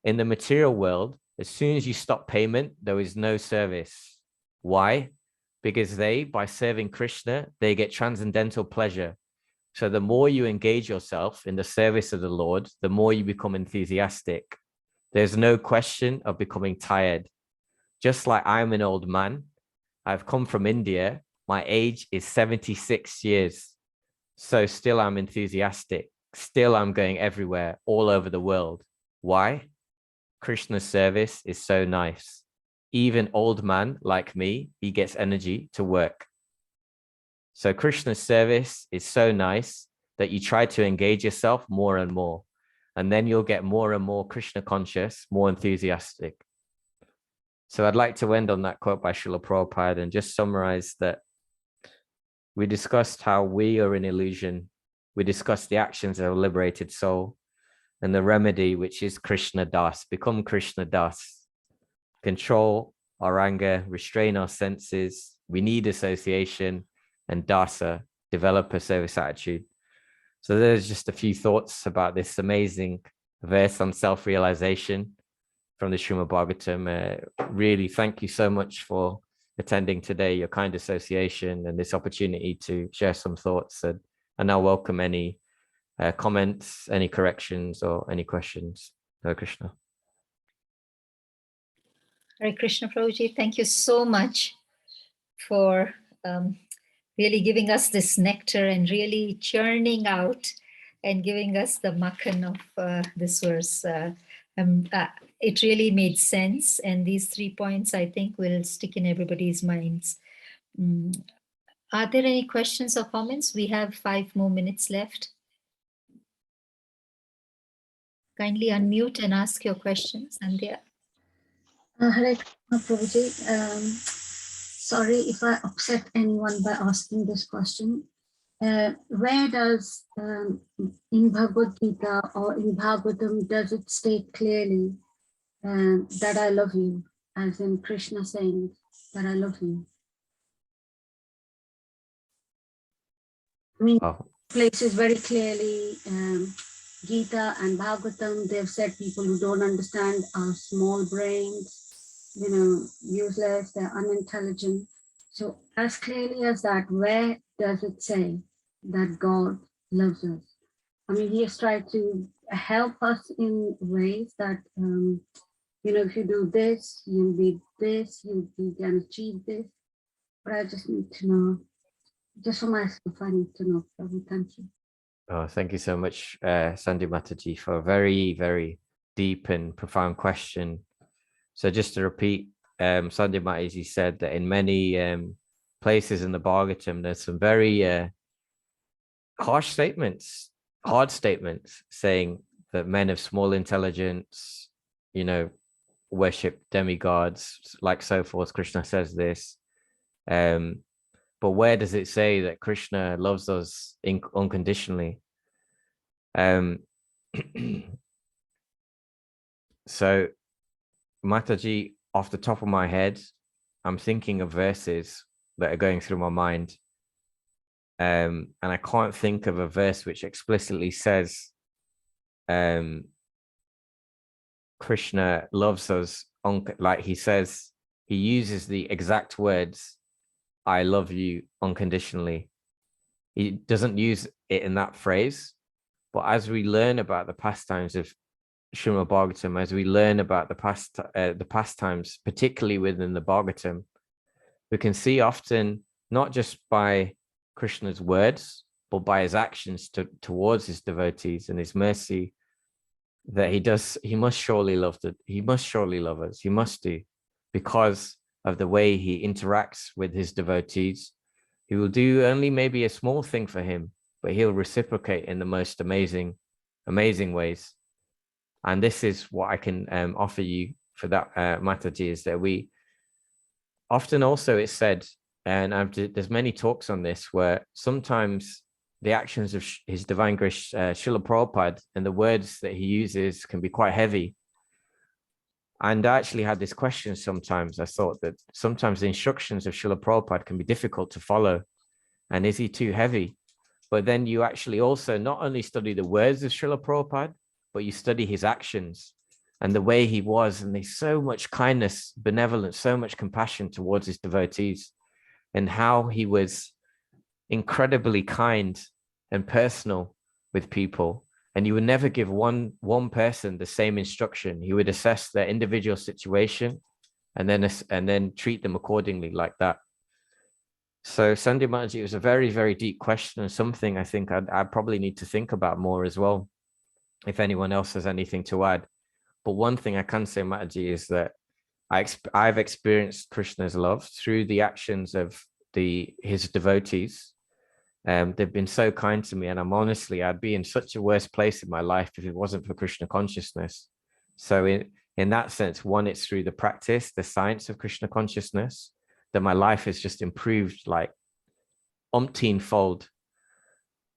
In the material world, as soon as you stop payment, there is no service. Why? Because by serving Krishna, they get transcendental pleasure. So the more you engage yourself in the service of the Lord, the more you become enthusiastic. There's no question of becoming tired. Just like I'm an old man, I've come from India. My age is 76 years. So still I'm enthusiastic. Still I'm going everywhere, all over the world. Why? Krishna's service is so nice. Even old man like me, he gets energy to work. So Krishna's service is so nice that you try to engage yourself more and more. And then you'll get more and more Krishna conscious, more enthusiastic. So I'd like to end on that quote by Srila Prabhupada and just summarize that we discussed how we are an illusion. We discussed the actions of a liberated soul and the remedy, which is Krishna Das. Become Krishna Das. Control our anger, restrain our senses. We need association and dasa, develop a service attitude. So there's just a few thoughts about this amazing verse on self-realization from the Srimad Bhagavatam. Really, thank you so much for attending today, your kind association and this opportunity to share some thoughts. And I welcome any comments, any corrections or any questions. Hare Krishna. Hare Krishna, Prabhuji. Thank you so much for really giving us this nectar and really churning out and giving us the makhan of this verse. It really made sense. And these 3 points, I think, will stick in everybody's minds. Are there any questions or comments? We have 5 more minutes left. Kindly unmute and ask your questions, Sandhya. Hare Krishna, Prabhuji. Sorry if I upset anyone by asking this question. Where does, in Bhagavad Gita or in Bhagavatam, does it state clearly that I love you, as in Krishna saying that I love you? I mean, places very clearly, Gita and Bhagavatam, they've said people who don't understand are small brains, useless, they're unintelligent. So as clearly as that, where does it say that God loves us? I mean, he has tried to help us in ways that, if you do this, you'll be this, you can achieve this. But I just need to know, just for myself, I need to know. Prabhu, thank you. Oh, thank you so much, Sandy Mataji, for a very, very deep and profound question. So just to repeat, Sandy Mataji said that in many places in the Bhagavatam, there's some very harsh statements, hard statements saying that men of small intelligence, worship demigods, like so forth. Krishna says this. But where does it say that Krishna loves us unconditionally? So, Mataji, off the top of my head, I'm thinking of verses that are going through my mind. And I can't think of a verse which explicitly says Krishna loves us, like he says, he uses the exact words, I love you unconditionally. He doesn't use it in that phrase, but as we learn about the pastimes of Srimad Bhagavatam, as we learn about the pastimes, particularly within the Bhagavatam, we can see often, not just by Krishna's words, but by his actions towards his devotees and his mercy, that he must surely love us. He must do, because of the way he interacts with his devotees. He will do only maybe a small thing for him, but he'll reciprocate in the most amazing ways. And this is what I can offer you for that, Mataji, is that we often also, it's said, and there's many talks on this, where sometimes the actions of his Divine Grace Srila Prabhupada and the words that he uses can be quite heavy. And I actually had this question sometimes. I thought that sometimes the instructions of Srila Prabhupada can be difficult to follow. And is he too heavy? But then you actually also not only study the words of Srila Prabhupada, but you study his actions and the way he was. And there's so much kindness, benevolence, so much compassion towards his devotees, and how he was incredibly kind and personal with people. And you would never give one person the same instruction. He would assess their individual situation and then treat them accordingly, like that. So Sandy Mataji, it was a very, very deep question, and something I think I'd probably need to think about more as well, if anyone else has anything to add. But one thing I can say, Mataji, is that I've experienced Krishna's love through the actions of his devotees. They've been so kind to me, and I'd be in such a worse place in my life if it wasn't for Krishna consciousness. So in that sense, one, it's through the practice, the science of Krishna consciousness, that my life has just improved like umpteen-fold.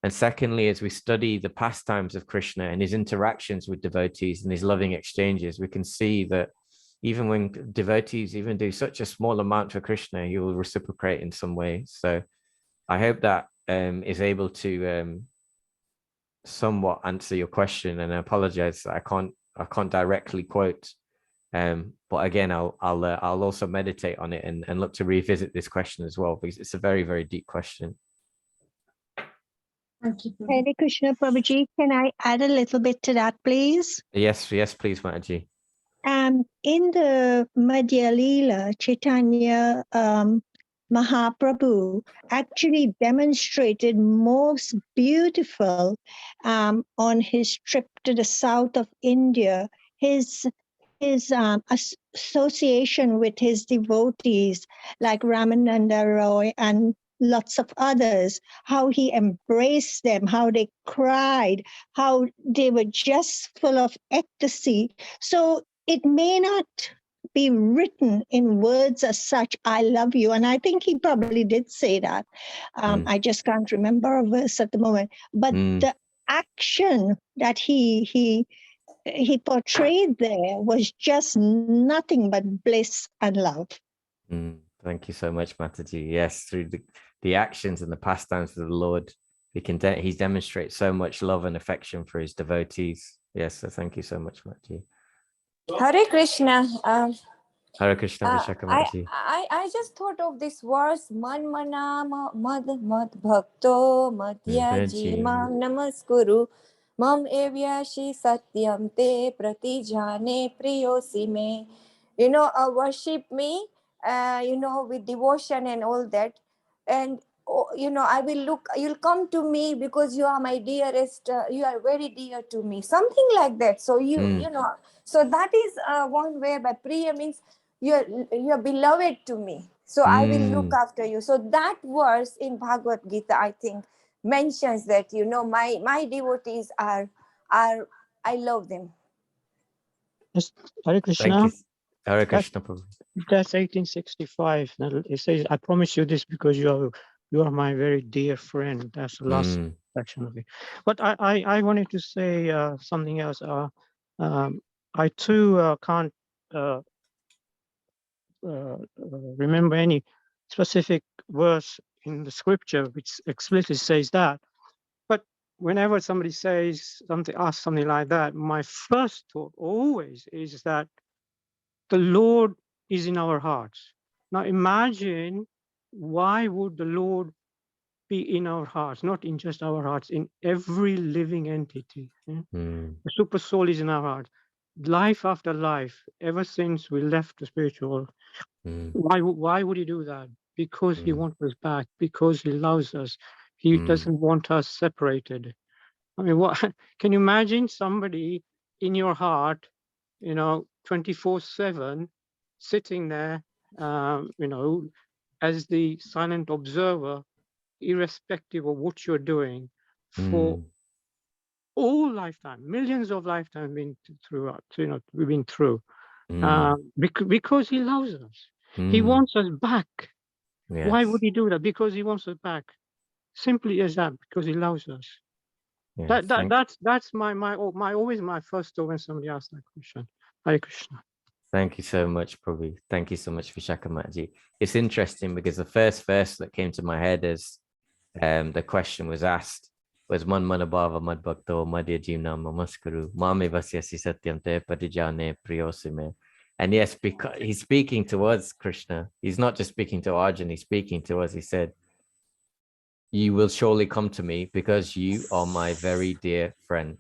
And secondly, as we study the pastimes of Krishna and his interactions with devotees and his loving exchanges, we can see that even when devotees even do such a small amount for Krishna, he will reciprocate in some way. So I hope that is able to somewhat answer your question. And I apologize, I can't directly quote. But again, I'll also meditate on it and look to revisit this question as well, because it's a very, very deep question. Thank you. Hare Krishna, Prabhuji. Can I add a little bit to that, please? Yes, please, Mataji. In the Madhya Leela, Chaitanya Mahaprabhu actually demonstrated most beautiful on his trip to the south of India, his association with his devotees like Ramananda Roy and lots of others, how he embraced them, how they cried, how they were just full of ecstasy. So it may not be written in words as such, I love you. And I think he probably did say that. I just can't remember a verse at the moment. But the action that he portrayed there was just nothing but bliss and love. Thank you so much, Mataji. Yes, through the actions and the pastimes of the Lord, he demonstrates so much love and affection for his devotees. Yes, so thank you so much, Mataji. Hare Krishna. Hare Krishna, Vishaka Mataji. I just thought of this verse, Man Manama Mad Mad Bhakto Madhyaji Mam Namaskuru Mam Evyashi Satyam Te Pratijane Priyosi Me. Worship me, with devotion and all that. And, I will you'll come to me because you are my dearest, you are very dear to me. Something like that. So, so that is one way by Priya means you're beloved to me. So I will look after you. So that verse in Bhagavad Gita, I think, mentions that, my devotees are I love them. Yes, Hare Krishna. Thank you. Hare Krishna. That's 1865. It says, I promise you this because you are my very dear friend. That's the last section of it. But I wanted to say something else. I too can't remember any specific verse in the scripture which explicitly says that. But whenever somebody says something, asks something like that, my first thought always is that the Lord is in our hearts. Now imagine, why would the Lord be in our hearts, not in just our hearts, in every living entity? The super soul is in our heart. Life after life, ever since we left the spiritual, why would he do that? Because he wants us back, because he loves us. He doesn't want us separated. I mean, what can you imagine somebody in your heart, 24/7, sitting there, as the silent observer, irrespective of what you're doing, for all lifetime, millions of lifetimes we've been through, because he loves us. He wants us back. Yes. Why would he do that? Because he wants us back. Simply as that, because he loves us. Yes, That's always my first thought when somebody asks that question. Hare Krishna. Thank you so much, Prabhu. Thank you so much, Vishakamaji. It's interesting because the first verse that came to my head as the question was asked was Man Manabhava Mad Bhakto Madhya Jimna Mamaskaru Mame Vasyasi Satyam Te Patijane Priyosime. And yes, because he's speaking to us, Krishna. He's not just speaking to Arjun, he's speaking to us. He said, you will surely come to me because you are my very dear friend.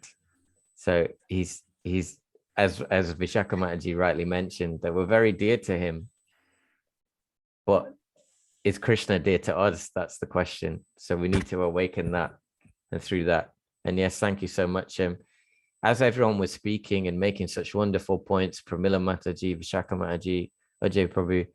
So he's as Vishakamaji rightly mentioned, that we're very dear to him. But is Krishna dear to us? That's the question. So we need to awaken that, and through that. And yes, thank you so much. As everyone was speaking and making such wonderful points, Pramila Mataji, Vishakamaji, Ajay Prabhu,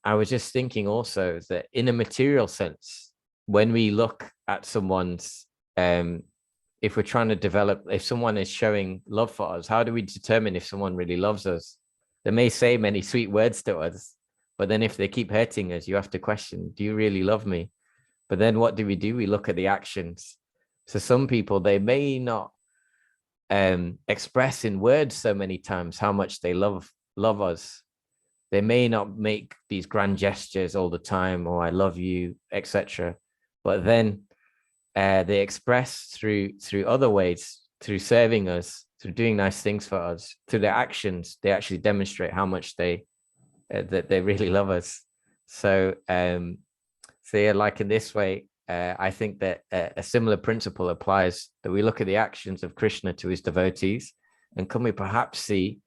I was just thinking also that in a material sense, when we look at someone's, if we're trying to develop, if someone is showing love for us, how do we determine if someone really loves us? They may say many sweet words to us, but then if they keep hurting us, you have to question, do you really love me? But then what do? We look at the actions. So some people, they may not express in words so many times how much they love us. They may not make these grand gestures all the time, or I love you, etc. But then they express through other ways, through serving us, through doing nice things for us, through their actions. They actually demonstrate how much that they really love us. So yeah, like in this way, I think that a similar principle applies, that we look at the actions of Krishna to his devotees, and can we perhaps see,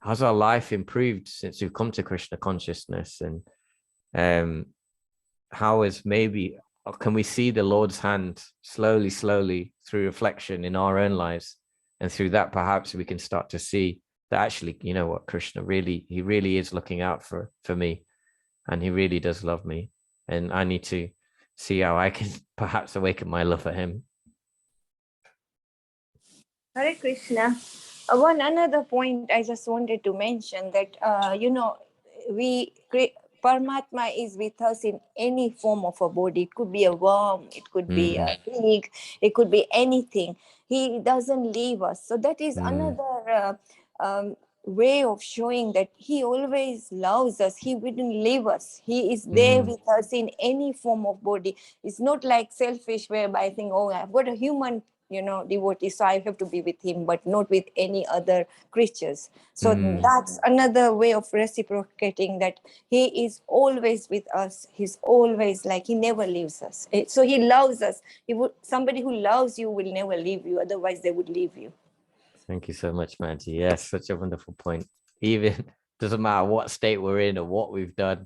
has our life improved since we've come to Krishna consciousness? And how is maybe, can we see the Lord's hand slowly through reflection in our own lives? And through that, perhaps we can start to see that actually, you know what, Krishna he really is looking out for me, and he really does love me. And I need to see how I can perhaps awaken my love for him. Hare Krishna. One another point I just wanted to mention that, Paramatma is with us in any form of a body. It could be a worm, it could be a pig, it could be anything. He doesn't leave us. So that is another way of showing that he always loves us. He wouldn't leave us. He is there with us in any form of body. It's not like selfish, whereby I think, oh, I've got a human devotee, so I have to be with him, but not with any other creatures. So that's another way of reciprocating, that he is always with us. He's always, like, he never leaves us. So he loves us. Somebody who loves you will never leave you, otherwise they would leave you. Thank you so much, Manji. Yes, such a wonderful point. Even doesn't matter what state we're in or what we've done,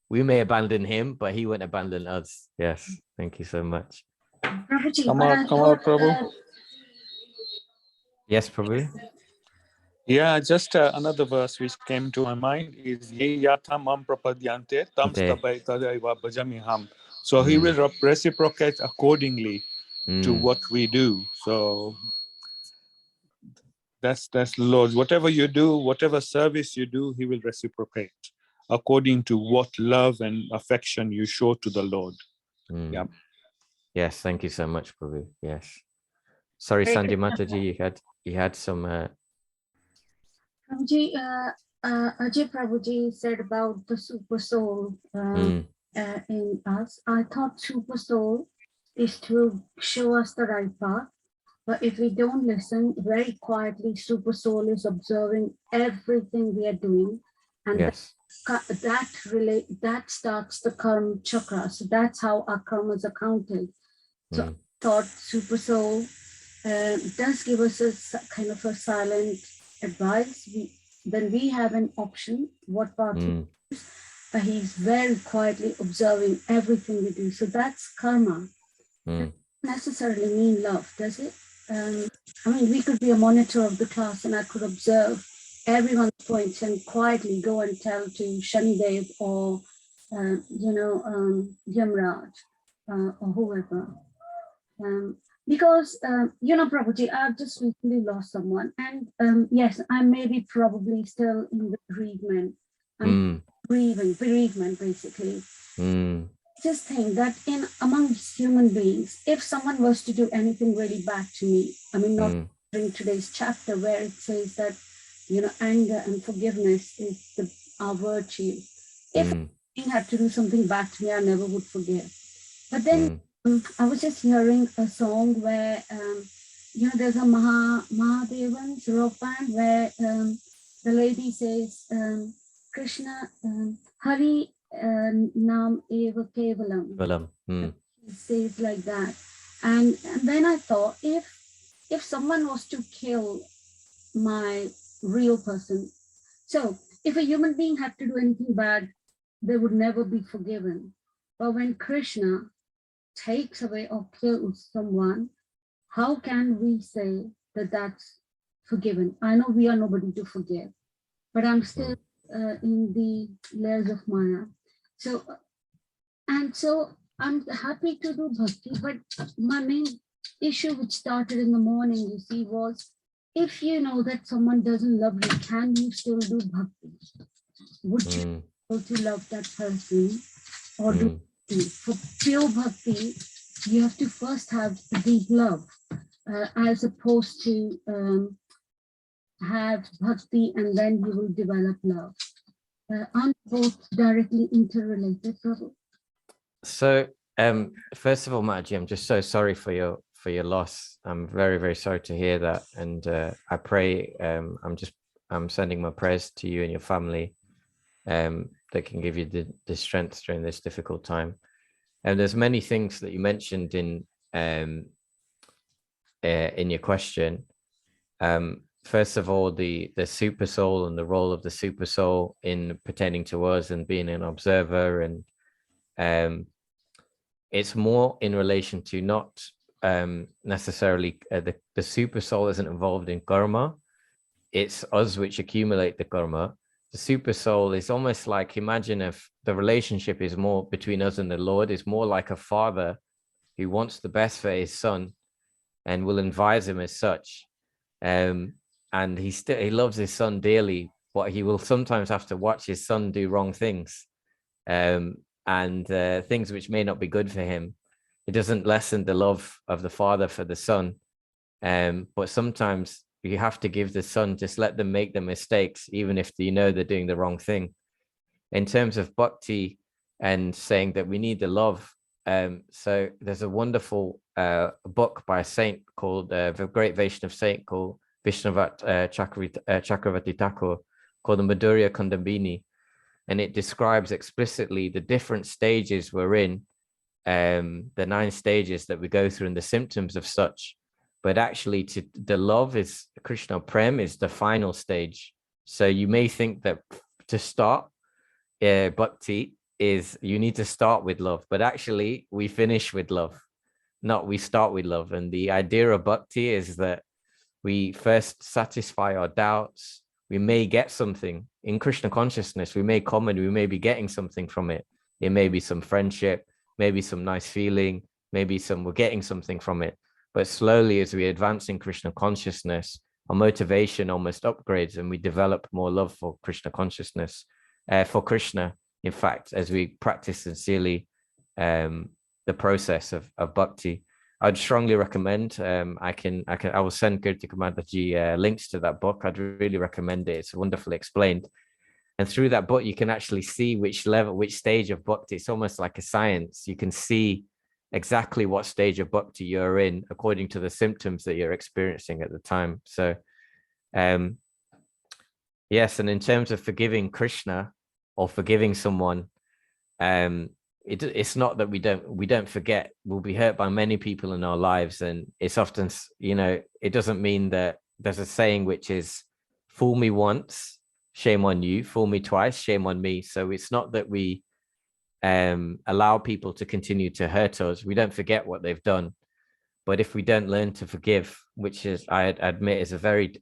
we may abandon him, but he won't abandon us. Yes, thank you so much. Kamal Prabhu. Yes, Prabhu. Yeah, just another verse which came to my mind is Ye Yatha Mam Prapadyante Tam Stabai Tadaiva Bhajamiham. So he will reciprocate accordingly to what we do. So that's Lord. Whatever you do, whatever service you do, he will reciprocate according to what love and affection you show to the Lord. Yeah. Yes, thank you so much, Prabhu. Yes. Sorry, Sanjay Mataji, you had some. Prabhuji, Ajay Prabhuji said about the super soul. in us. I thought super soul is to show us the right path. But if we don't listen very quietly, super soul is observing everything we are doing. And Yes. that starts the karma chakra. So that's how our karmas are counted. So I thought super soul does give us a kind of a silent advice. Then we have an option what path we choose, but he's very quietly observing everything we do. So that's karma. Doesn't necessarily mean love, does it? I mean, we could be a monitor of the class and I could observe everyone's points and quietly go and tell to Shanidev or, Yamraj or whoever. Because, Prabhuji, I've just recently lost someone. And yes, I may be probably still in the bereavement. I'm bereavement, basically. Just think that amongst human beings, if someone was to do anything really bad to me, I mean, not during today's chapter where it says that, anger and forgiveness is our virtue. If he had to do something bad to me, I never would forgive. But then I was just hearing a song where, there's a Mahadevan's rock band where the lady says, Krishna, Hari Nam Eva Kevalam. He says like that. And then I thought, if someone was to kill my real person, so if a human being had to do anything bad, they would never be forgiven. But when Krishna takes away or kills someone, how can we say that that's forgiven? I know we are nobody to forgive, but I'm still in the layers of Maya. So I'm happy to do bhakti, but my main issue which started in the morning, you see, was if you know that someone doesn't love you, can you still do bhakti? Would you be able to love that person or do bhakti? For pure bhakti, you have to first have deep love, as opposed to have bhakti and then you will develop love. Aren't both directly interrelated, Prabhu? So, first of all, Mataji, I'm just so sorry for your loss. I'm very, very sorry to hear that, and I pray. I'm sending my prayers to you and your family, that can give you the strength during this difficult time. And there's many things that you mentioned in your question. First of all, the super soul and the role of the super soul in pertaining to us and being an observer, and it's more in relation to not necessarily the super soul isn't involved in karma. It's us which accumulate the karma. The super soul is almost like, imagine if the relationship is more between us and the Lord, is more like a father who wants the best for his son and will advise him as such. And he loves his son dearly, but he will sometimes have to watch his son do wrong things, and things which may not be good for him. It doesn't lessen the love of the father for the son, but sometimes you have to give the son, just let them make the mistakes, even if they're doing the wrong thing. In terms of bhakti and saying that we need the love, so there's a wonderful book by a saint called the great Vaishnav saint called Vishnavat Chakravarti Thakur, called the Madhurya Kundambini, and it describes explicitly the different stages we're in, the 9 stages that we go through and the symptoms of such. But actually, the love is Krishna Prem is the final stage. So you may think that to start bhakti is you need to start with love, but actually we finish with love, not we start with love. And the idea of bhakti is that we first satisfy our doubts. We may get something in Krishna consciousness. We may come and we may be getting something from it. It may be some friendship, maybe some nice feeling, maybe we're getting something from it. But slowly, as we advance in Krishna consciousness, our motivation almost upgrades and we develop more love for Krishna consciousness, for Krishna, in fact, as we practice sincerely the process of bhakti. I'd strongly recommend, I will send Kirtika Mataji links to that book. I'd really recommend it. It's wonderfully explained. And through that book, you can actually see which level, which stage of bhakti. It's almost like a science. You can see exactly what stage of bhakti you're in according to the symptoms that you're experiencing at the time. So, yes, and in terms of forgiving Krishna or forgiving someone, it's not that we don't forget. We'll be hurt by many people in our lives, and it's often, it doesn't mean that. There's a saying which is, fool me once, shame on you, fool me twice, shame on me. So it's not that we allow people to continue to hurt us. We don't forget what they've done, but if we don't learn to forgive, which is, I admit,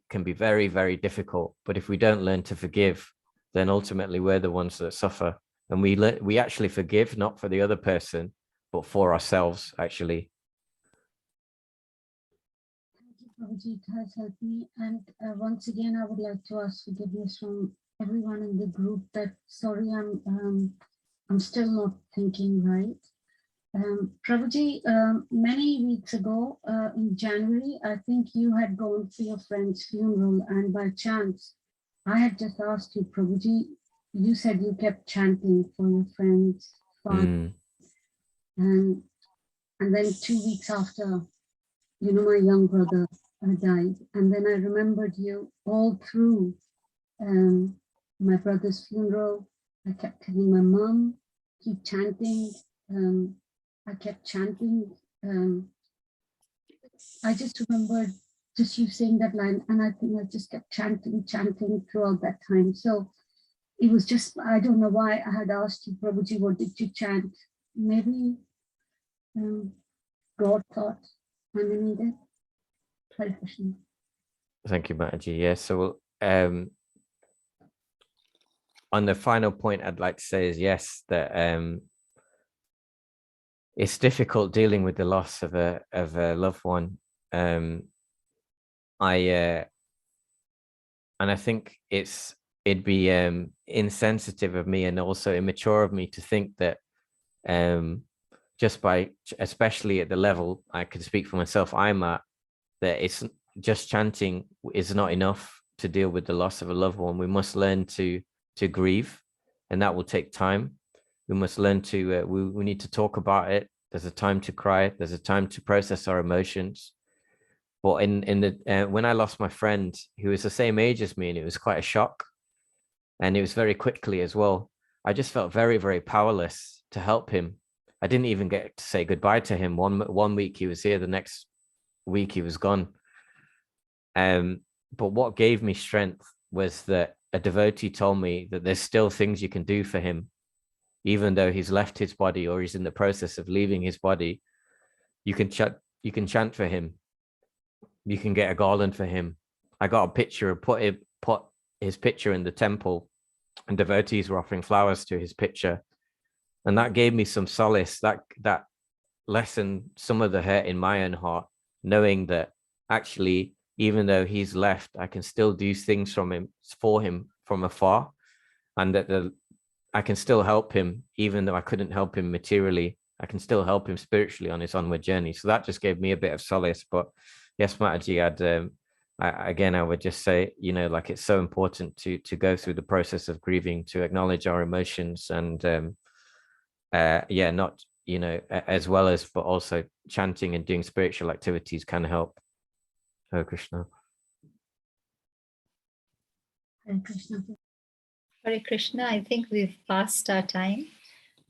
can be very, very difficult, but if we don't learn to forgive, then ultimately we're the ones that suffer. And we actually forgive, not for the other person, but for ourselves, actually. Prabhuji, it has helped me. And once again, I would like to ask forgiveness from everyone in the group that, sorry, I'm still not thinking right. Prabhuji, many weeks ago in January, I think you had gone for your friend's funeral, and by chance, I had just asked you, Prabhuji, you said you kept chanting for your friend's father. And then 2 weeks after, my young brother died. And then I remembered you all through my brother's funeral. I kept telling my mom, keep chanting. I kept chanting. I just remembered just you saying that line, and I think I just kept chanting throughout that time. So it was just, I don't know why I had asked you, Prabhuji, what did you chant? Maybe God thought I needed. Thank you, Mataji. Yeah, so on the final point, I'd like to say is yes, that it's difficult dealing with the loss of a loved one. And I think it'd be insensitive of me and also immature of me to think that just by, especially at the level I could speak for myself I'm at, that it's just chanting is not enough to deal with the loss of a loved one. We must learn to grieve, and that will take time. We must learn to we need to talk about it. There's a time to cry, there's a time to process our emotions. But in the when I lost my friend, who was the same age as me, and it was quite a shock, and it was very quickly as well, I just felt very, very powerless to help him. I didn't even get to say goodbye to him. One week he was here, the next week he was gone. But what gave me strength was that a devotee told me that there's still things you can do for him, even though he's left his body or he's in the process of leaving his body. You can chant for him. You can get a garland for him. I got a picture, put his picture in the temple, and devotees were offering flowers to his picture. And that gave me some solace, that lessened some of the hurt in my own heart, knowing that actually, even though he's left, I can still do things for him from afar, and that I can still help him, even though I couldn't help him materially. I can still help him spiritually on his onward journey. So that just gave me a bit of solace. But yes, Mataji, I would just say, like, it's so important to go through the process of grieving, to acknowledge our emotions, and not, as well as, but also chanting and doing spiritual activities can help. Hare Krishna. Hare Krishna. Hare Krishna. I think we've passed our time.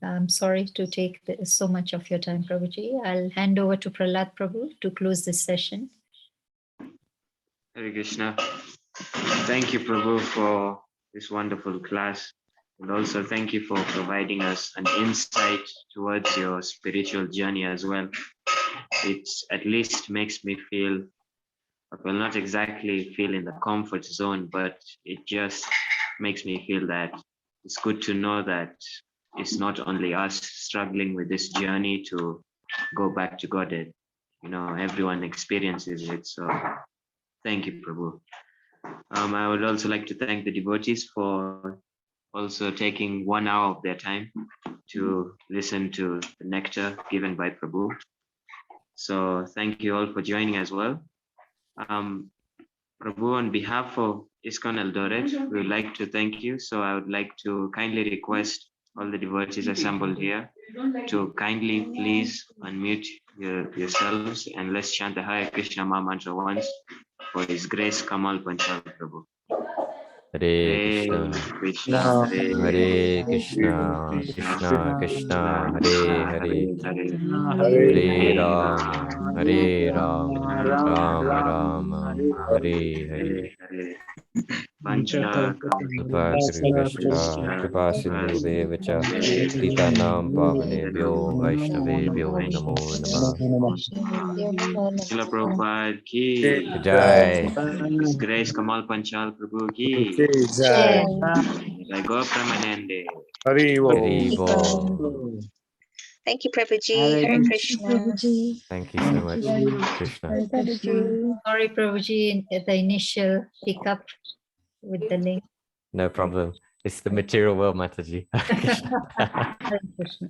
I'm sorry to take so much of your time, Prabhuji. I'll hand over to Prahlad Prabhu to close this session. Hare Krishna. Thank you, Prabhu, for this wonderful class. And also thank you for providing us an insight towards your spiritual journey as well. It at least makes me feel, well, not exactly feel in the comfort zone, but it just makes me feel that it's good to know that it's not only us struggling with this journey to go back to Godhead. Everyone experiences it. So thank you, Prabhu. I would also like to thank the devotees for also taking 1 hour of their time to listen to the nectar given by Prabhu. So thank you all for joining as well. Prabhu, on behalf of ISKCON Eldoret, we would like to thank you. So I would like to kindly request all the devotees assembled here to kindly please unmute yourselves and let's chant the Hare Krishna Maha Mantra once for His Grace Kamal Panchal Prabhu. Hare Krishna, Krishna, Hare Krishna, Krishna Krishna, Hare Hare, Hare Hare Rama, Hare Rama, Rama Rama, Hare Hare. Kripa Kripa Sindhu Devacha Titanam Pavanebhyo Vaishnavebhyo Namo Namah. Srila Prabhupada ki Jai. His Grace Kamal Panchal Prabhu ki Jai. Jai Go Pramanande. Hari Hari Bo. Bol. Thank you, Prabhuji. Hare Krishna. Thank you so much, Krishna. Sorry, Prabhuji, at the initial hiccup with the link. No problem. It's the material world, Mataji. Hare Krishna.